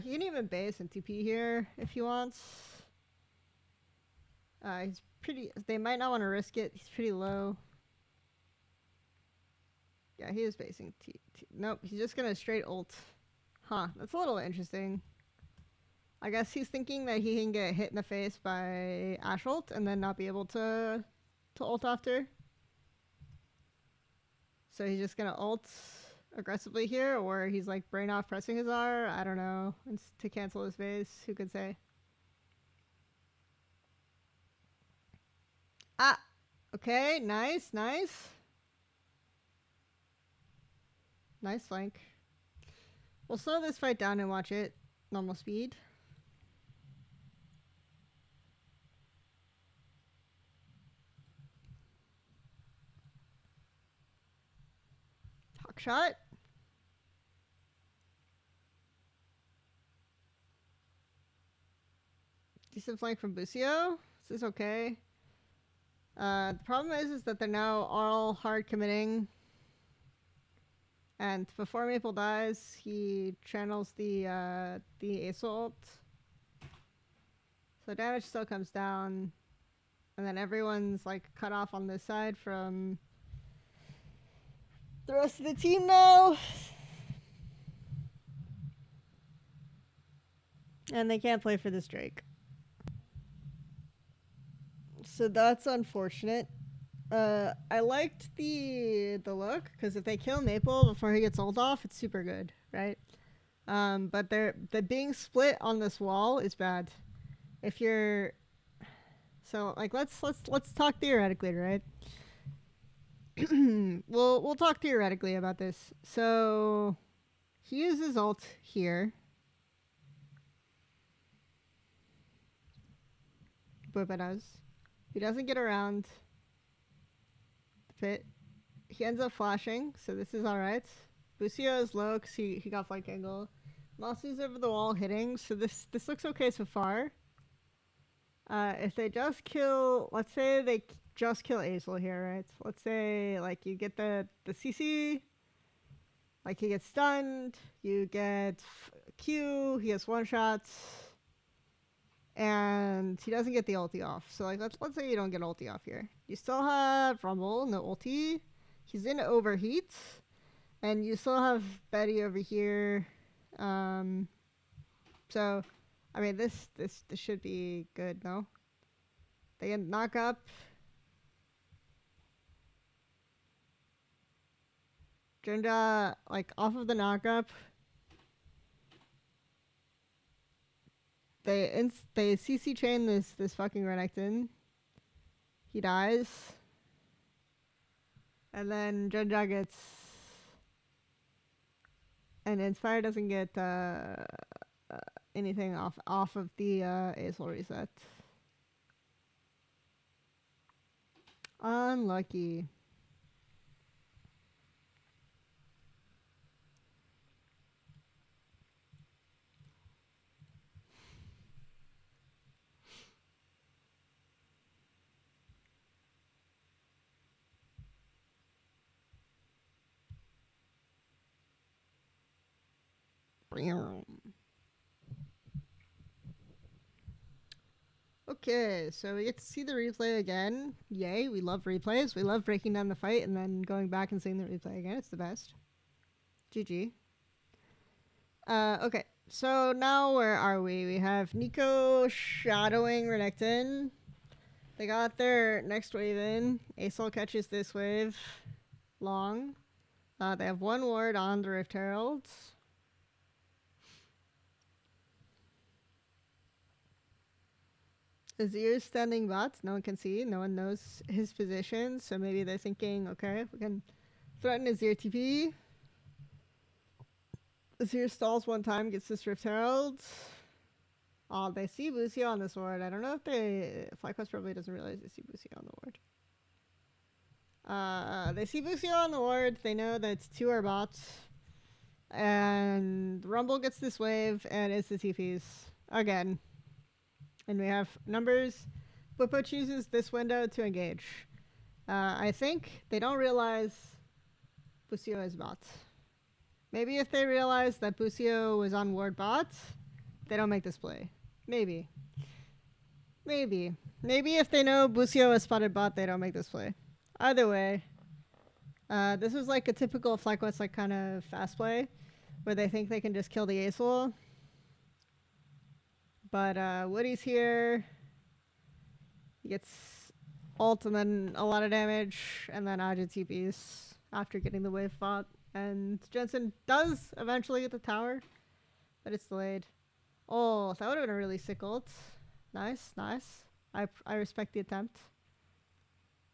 He can even base and TP here if he wants. He's pretty... They might not want to risk it. He's pretty low. Yeah, he is basing nope, he's just going to straight ult. Huh, that's a little interesting. I guess he's thinking that he can get hit in the face by Ashe ult and then not be able to ult after. So he's just gonna ult aggressively here, or he's like brain off pressing his R. I don't know. To cancel his base, who could say? Ah, okay, nice. Nice flank. We'll slow this fight down and watch it normal speed. Hawk shot. Decent flank from Busio. This is okay. The problem is that they're now all hard committing. And before Maple dies, he channels the Ace ult. So damage still comes down. And then everyone's like cut off on this side from the rest of the team now. And they can't play for this Drake. So that's unfortunate. I liked the look, because if they kill Maple before he gets ult off, it's super good, right? But the being split on this wall is bad. If you're... So, like, let's talk theoretically, right? we'll talk theoretically about this. So, he uses ult here. Booba does. He doesn't get around the pit. He ends up flashing, so this is alright. Busio is low because he got flank angle. Mossy's over the wall hitting, so this looks okay so far. If they just kill, let's say they just kill Azel here, right? So let's say like you get the CC, like he gets stunned, you get Q, he gets one shots, and he doesn't get the ulti off. So like let's say you don't get ulti off here. You still have Rumble, no ulti. He's in overheat, and you still have Betty over here. So I mean this should be good, no? They can knock up. Jinja, like off of the knock up. They CC chain this fucking Renekton. He dies. And then Jinja gets, and Inspire doesn't get anything off of the Azel reset. Unlucky. Okay, so we get to see the replay again. Yay, we love replays. We love breaking down the fight and then going back and seeing the replay again. It's the best. GG. Okay, so now where are we? We have Nico shadowing Renekton. They got their next wave in. Aesol catches this wave. Long. They have one ward on the Rift Herald. Azir standing bot. No one can see. No one knows his position. So maybe they're thinking, okay, we can threaten Azir TP. Azir stalls one time, gets this Rift Herald. Oh, they see Busio on this ward. I don't know if FlyQuest probably doesn't realize they see Busio on the ward. They see Busio on the ward. They know that two are bots. And Rumble gets this wave, and it's the TPs. Again. And we have numbers. Bwipo chooses this window to engage. I think they don't realize Busio is bot. Maybe if they realize that Busio was on ward bot, they don't make this play. Maybe. Maybe if they know Busio is spotted bot, they don't make this play. Either way, this was like a typical FlyQuest like kind of fast play, where they think they can just kill the Aesol. But Woody's here. He gets ult and then a lot of damage, and then Aja TPs after getting the wave bot. And Jensen does eventually get the tower, but it's delayed. Oh, that would have been a really sick ult. Nice, nice. I respect the attempt.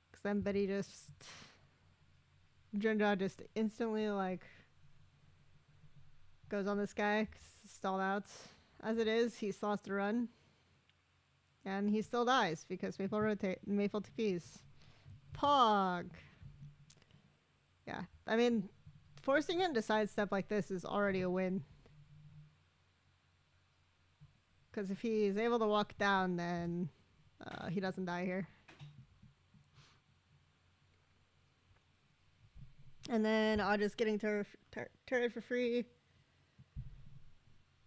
Because then Betty just... Jinja just instantly, like, goes on this guy, cause he's stalled out. As it is, he still has to run. And he still dies, because Maple TPs. Pog! Yeah, I mean, forcing him to sidestep like this is already a win. Because if he's able to walk down, then he doesn't die here. And then I'll just getting turret for free.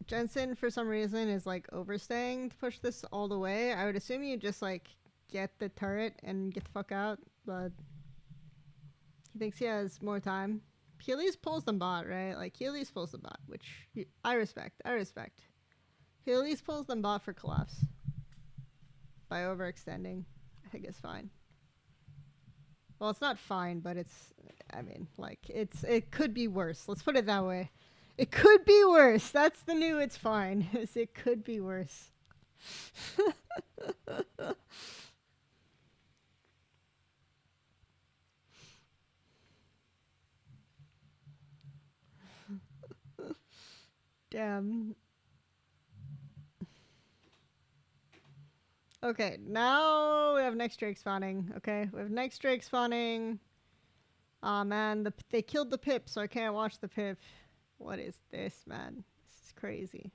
Jensen, for some reason, is like overstaying to push this all the way. I would assume you just like get the turret and get the fuck out, but he thinks he has more time. He at least pulls them bot, right? Like he at least pulls the bot, which I respect. He at least pulls them bot for collapse by overextending. I think it's fine. Well, it's not fine, but it's, I mean, like, it could be worse. Let's put it that way. It could be worse. That's the new it's fine. It could be worse. Damn. Okay, now we have next Drake spawning. Okay, we have next Drake spawning. Aw, man, they killed the Pip, so I can't watch the Pip. What is this, man? This is crazy.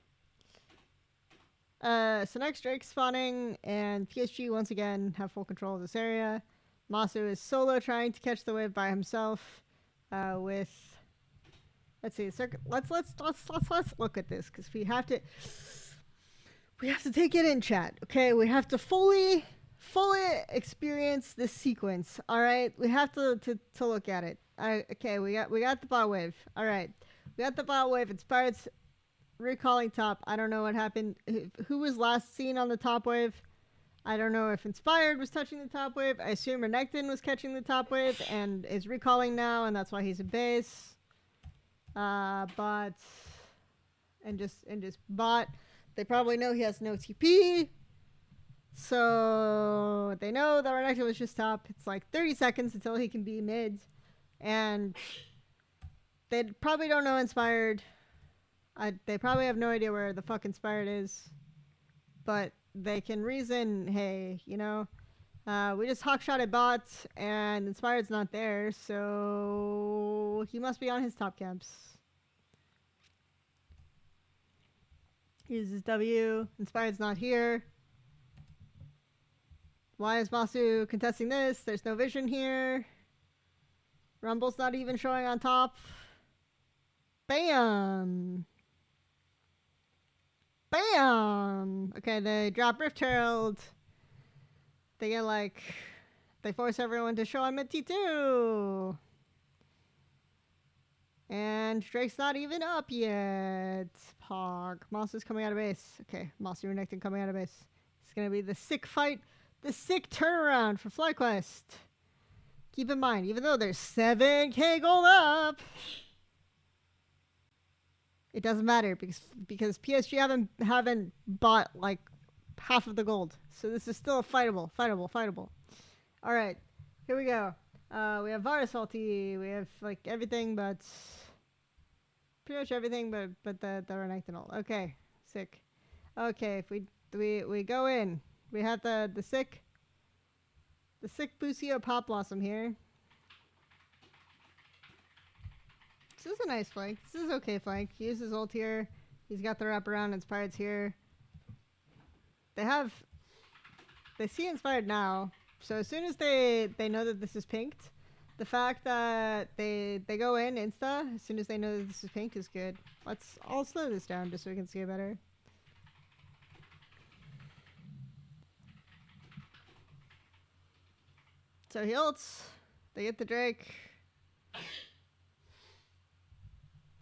So next Drake's spawning, and PSG once again have full control of this area. Masu is solo trying to catch the wave by himself. With let's see, let's look at this because we have to take it in, chat. Okay, we have to fully experience this sequence. All right, we have to look at it. Okay, we got the bot wave. All right, we got the bot wave. Inspired's recalling top. I don't know what happened. Who was last seen on the top wave? I don't know if Inspired was touching the top wave. I assume Renekton was catching the top wave and is recalling now, and that's why he's in base. But just bot. They probably know he has no TP. So they know that Renekton was just top. It's like 30 seconds until he can be mid. And they probably don't know Inspired. They probably have no idea where the fuck Inspired is. But they can reason, hey, you know, we just hawkshotted bots and Inspired's not there, so he must be on his top camps. Uses W. Inspired's not here. Why is Masu contesting this? There's no vision here. Rumble's not even showing on top. Bam! Bam! Okay, they drop Rift Herald. They get like... They force everyone to show on mid T2. And Drake's not even up yet. Pog. Masu's coming out of base. Okay, Masu Renekton coming out of base. It's gonna be the sick fight. The sick turnaround for FlyQuest. Keep in mind, even though there's 7k gold up, it doesn't matter because PSG haven't bought like half of the gold. So this is still fightable. All right, here we go. We have Varus ulti. We have like everything but pretty much everything but the Renekton ult. Okay, sick. Okay, if we go in, we have the sick Busio Pop Blossom here. This is a nice flank. This is okay flank. He uses ult here. He's got the wraparound. Inspired's here. They see Inspired now. So as soon as they know that this is pinked, the fact that they go in insta as soon as they know that this is pinked is good. I'll slow this down just so we can see it better. So he ults. They get the Drake.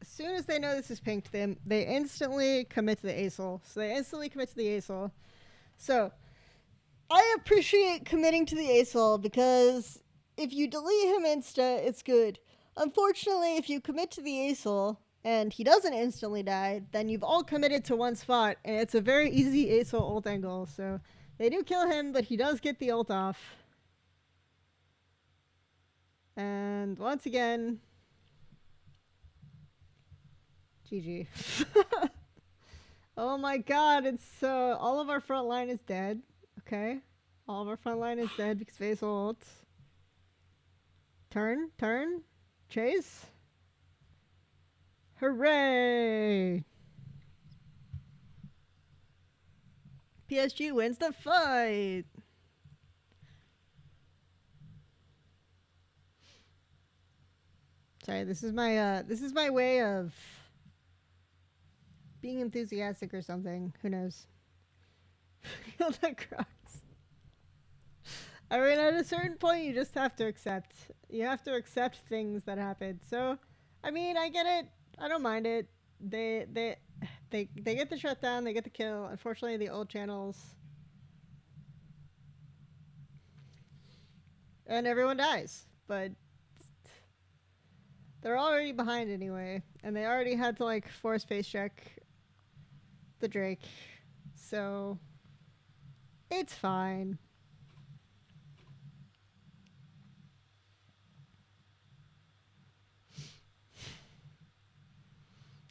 As soon as they know this is pinked, they instantly commit to the ASL. So I appreciate committing to the ASL because if you delete him insta, it's good. Unfortunately, if you commit to the ASL and he doesn't instantly die, then you've all committed to one spot, and it's a very easy ASL ult angle. So they do kill him, but he does get the ult off. And once again, GG. Oh my god, it's so... all of our front line is dead. Okay. All of our front line is dead because Phase ult. Turn. Chase. Hooray! PSG wins the fight! Sorry, this is my way of being enthusiastic or something. Who knows? Kill the Crocs. I mean, at a certain point, you just have to accept. You have to accept things that happen. So, I mean, I get it. I don't mind it. They get the shutdown. They get the kill. Unfortunately, the old channels. And everyone dies. But they're already behind anyway. And they already had to, like, force face check the Drake. So, it's fine.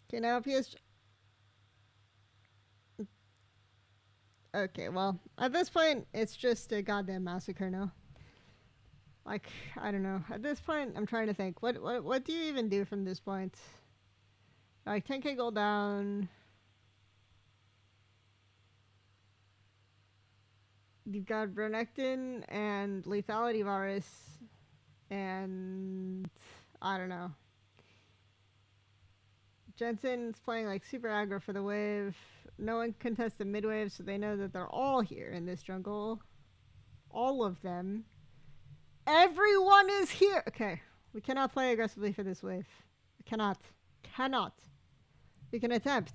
Okay, now PSG... Okay, well, at this point, it's just a goddamn massacre now. Like, I don't know. At this point, I'm trying to think. What do you even do from this point? Like, 10k gold down. you've got Renekton and Lethality Virus, and I don't know. Jensen's playing like super aggro for the wave. No one contested mid wave, so they know that they're all here in this jungle. All of them. Everyone is here! Okay, we cannot play aggressively for this wave. We cannot. Cannot. We can attempt.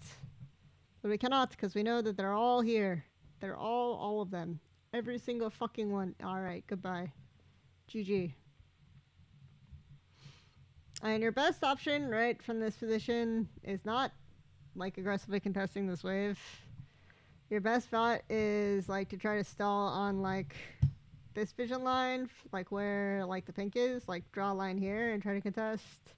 But we cannot, because we know that they're all here. They're all of them. Every single fucking one. Alright, goodbye. GG. And your best option, right, from this position is not, like, aggressively contesting this wave. Your best bet is, like, to try to stall on, like, this vision line, like, where, like, the pink is. Like, draw a line here and try to contest.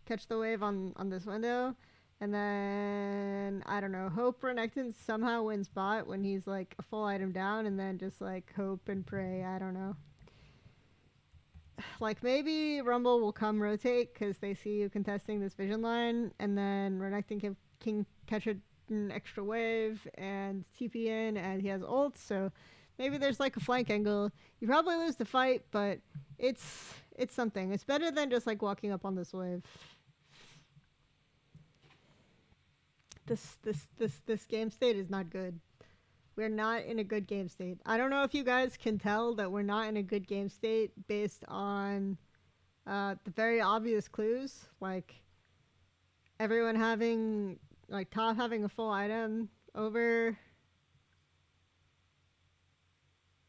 Catch the wave on this window. And then, I don't know, hope Renekton somehow wins bot when he's, like, a full item down. And then just, like, hope and pray. I don't know. Like, maybe Rumble will come rotate because they see you contesting this vision line, and then Renekton can catch an extra wave and TP in, and he has ult, so maybe there's like a flank angle. You probably lose the fight, but it's something. It's better than just like walking up on this wave. This game state is not good. We're not in a good game state. I don't know if you guys can tell that we're not in a good game state based on the very obvious clues, like everyone having, like top having a full item over,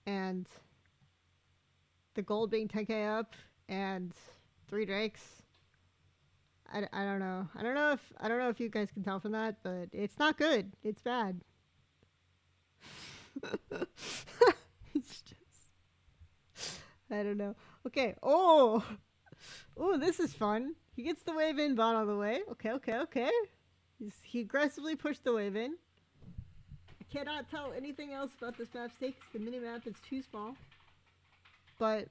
and the gold being 10k up, and 3 drakes. I don't know. I don't know if you guys can tell from that, but it's not good. It's bad. It's just, I don't know. Okay. Oh, this is fun. He gets the wave in bot all the way. Okay. He aggressively pushed the wave in. I cannot tell anything else about this map state because the mini map is too small. But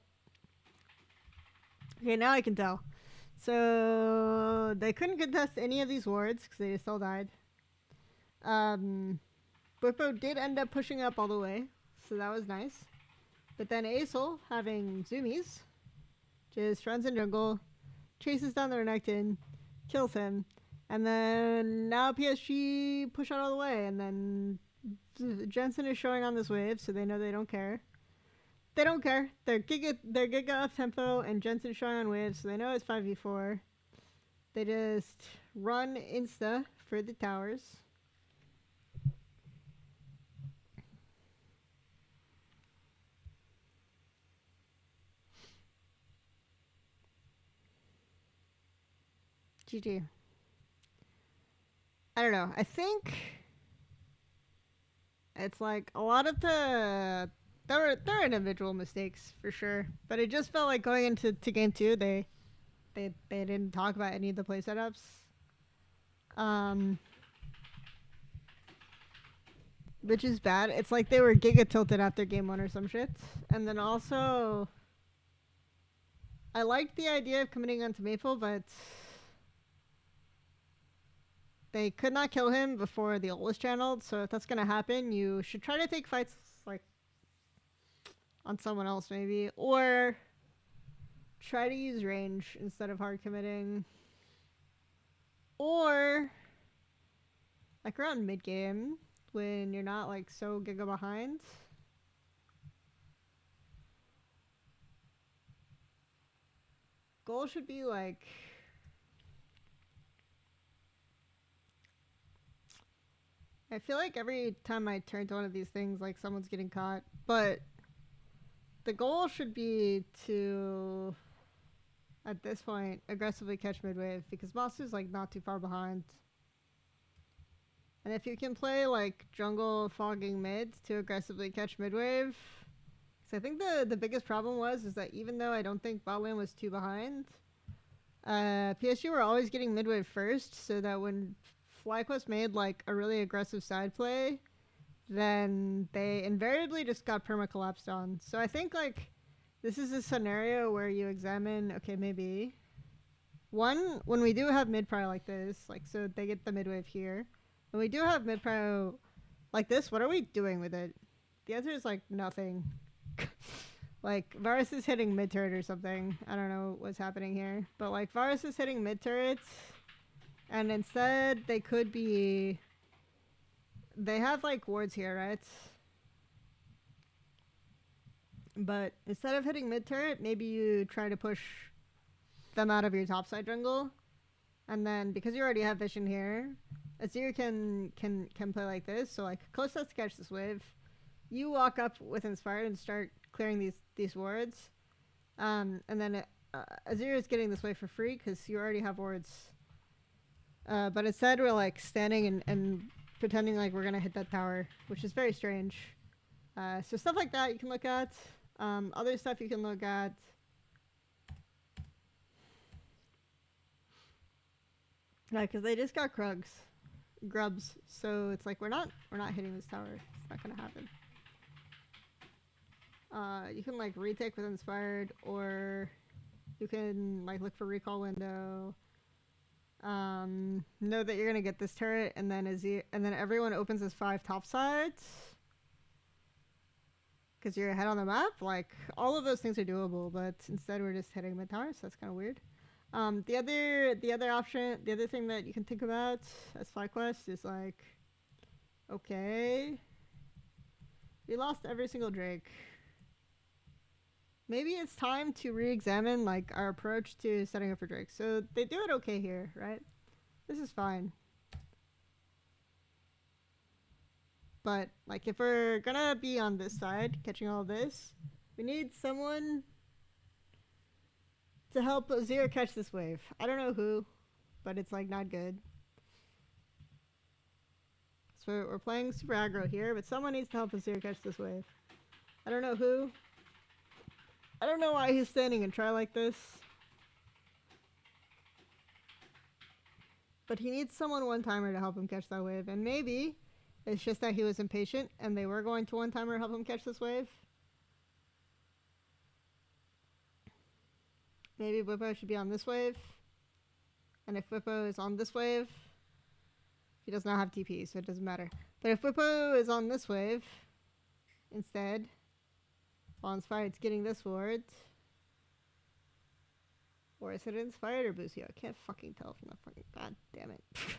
okay, now I can tell. So they couldn't contest any of these wards because they just all died. Bwipo did end up pushing up all the way, so that was nice. But then Aesol, having zoomies, just runs in jungle, chases down the Renekton, kills him, and then now PSG push out all the way, and then Jensen is showing on this wave, so they know they don't care. They don't care. They're giga up tempo, and Jensen's showing on waves, so they know it's 5v4. They just run insta for the towers. GG. I don't know. I think it's like a lot of there are individual mistakes for sure, but it just felt like going into game 2 they didn't talk about any of the play setups. Which is bad. It's like they were giga tilted after game 1 or some shit. And then also I liked the idea of committing onto Maple, but they could not kill him before the ult was channeled, so if that's gonna happen, you should try to take fights like on someone else maybe, or try to use range instead of hard committing, or like around mid game when you're not like so giga behind. Goal should be like, I feel like every time I turn to one of these things, like someone's getting caught. But the goal should be to, at this point, aggressively catch mid-wave because Monster's like not too far behind. And if you can play like jungle fogging mid to aggressively catch mid-wave, because I think the biggest problem is that even though I don't think bot lane was too behind, PSG were always getting mid-wave first, so that when FlyQuest made like a really aggressive side play, then they invariably just got perma-collapsed on. So I think like this is a scenario where you examine, okay, maybe one, when we do have mid-prio like this, like so they get the mid-wave here, when we do have mid-prio like this, what are we doing with it? The answer is like nothing. Like Varus is hitting mid turret or something. I don't know what's happening here, but like Varus is hitting mid turrets, and instead they could be. They have like wards here, right? But instead of hitting mid turret, maybe you try to push them out of your topside jungle, and then because you already have vision here, Azir can play like this. So like close has to catch this wave. You walk up with Inspired and start clearing these wards, and then Azir is getting this wave for free because you already have wards. But instead we're like standing and pretending like we're gonna hit that tower, which is very strange. So stuff like that you can look at. Other stuff you can look at. Because they just got grubs, so it's like we're not hitting this tower. It's not gonna happen. You can like retake with Inspired, or you can like look for recall window. Know that you're gonna get this turret, and then everyone opens as 5 top sides. Because you're ahead on the map, like all of those things are doable, but instead we're just hitting mid tower, so that's kind of weird. The other option, the other thing that you can think about as FlyQuest is like, okay, we lost every single Drake. Maybe it's time to re-examine like our approach to setting up for Drake. So they do it okay here, right? This is fine. But like if we're gonna be on this side, catching all this, we need someone to help Azir catch this wave. I don't know who, but it's like not good. So we're playing super aggro here, but someone needs to help Azir catch this wave. I don't know who. I don't know why he's standing and try like this. But he needs someone one-timer to help him catch that wave, and maybe it's just that he was impatient and they were going to one-timer help him catch this wave. Maybe Whippo should be on this wave. And if Whippo is on this wave, he does not have TP, so it doesn't matter. But if Whippo is on this wave instead, while Inspired's getting this ward, or is it Inspired or Busio? I can't fucking tell from the fucking... God damn it. I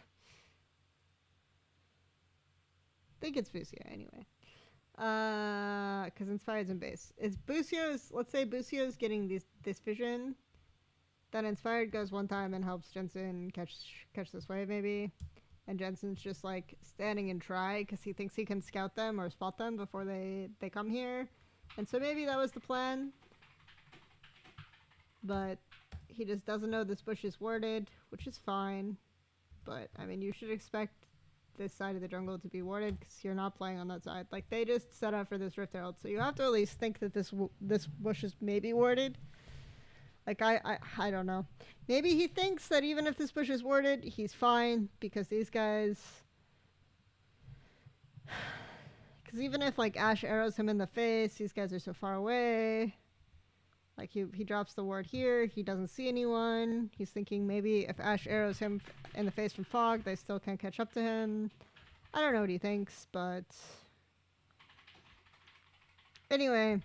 think it's Busio anyway. Because Inspired's in base. Is Busio's... Let's say Busio's getting this vision. Then Inspired goes one time and helps Jensen catch this wave maybe. And Jensen's just like standing and try because he thinks he can scout them or spot them before they come here. And so maybe that was the plan. But he just doesn't know this bush is warded, which is fine. But, I mean, you should expect this side of the jungle to be warded because you're not playing on that side. Like, they just set up for this Rift Herald, so you have to at least think that this bush is maybe warded. Like, I don't know. Maybe he thinks that even if this bush is warded, he's fine because these guys... Because even if, like, Ashe arrows him in the face, these guys are so far away. Like, he drops the ward here. He doesn't see anyone. He's thinking maybe if Ashe arrows him in the face from Fog, they still can't catch up to him. I don't know what he thinks, but... Anyway,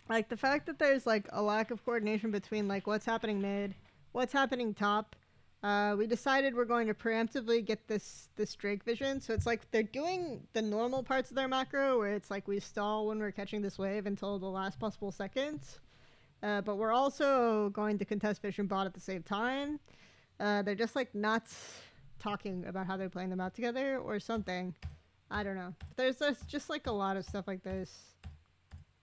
like, the fact that there's, like, a lack of coordination between, like, what's happening mid, what's happening top, we decided we're going to preemptively get this Drake vision. So it's like they're doing the normal parts of their macro, where it's like we stall when we're catching this wave until the last possible second. But we're also going to contest vision bot at the same time. They're just like not talking about how they're playing them out together or something. I don't know. There's just like a lot of stuff like this.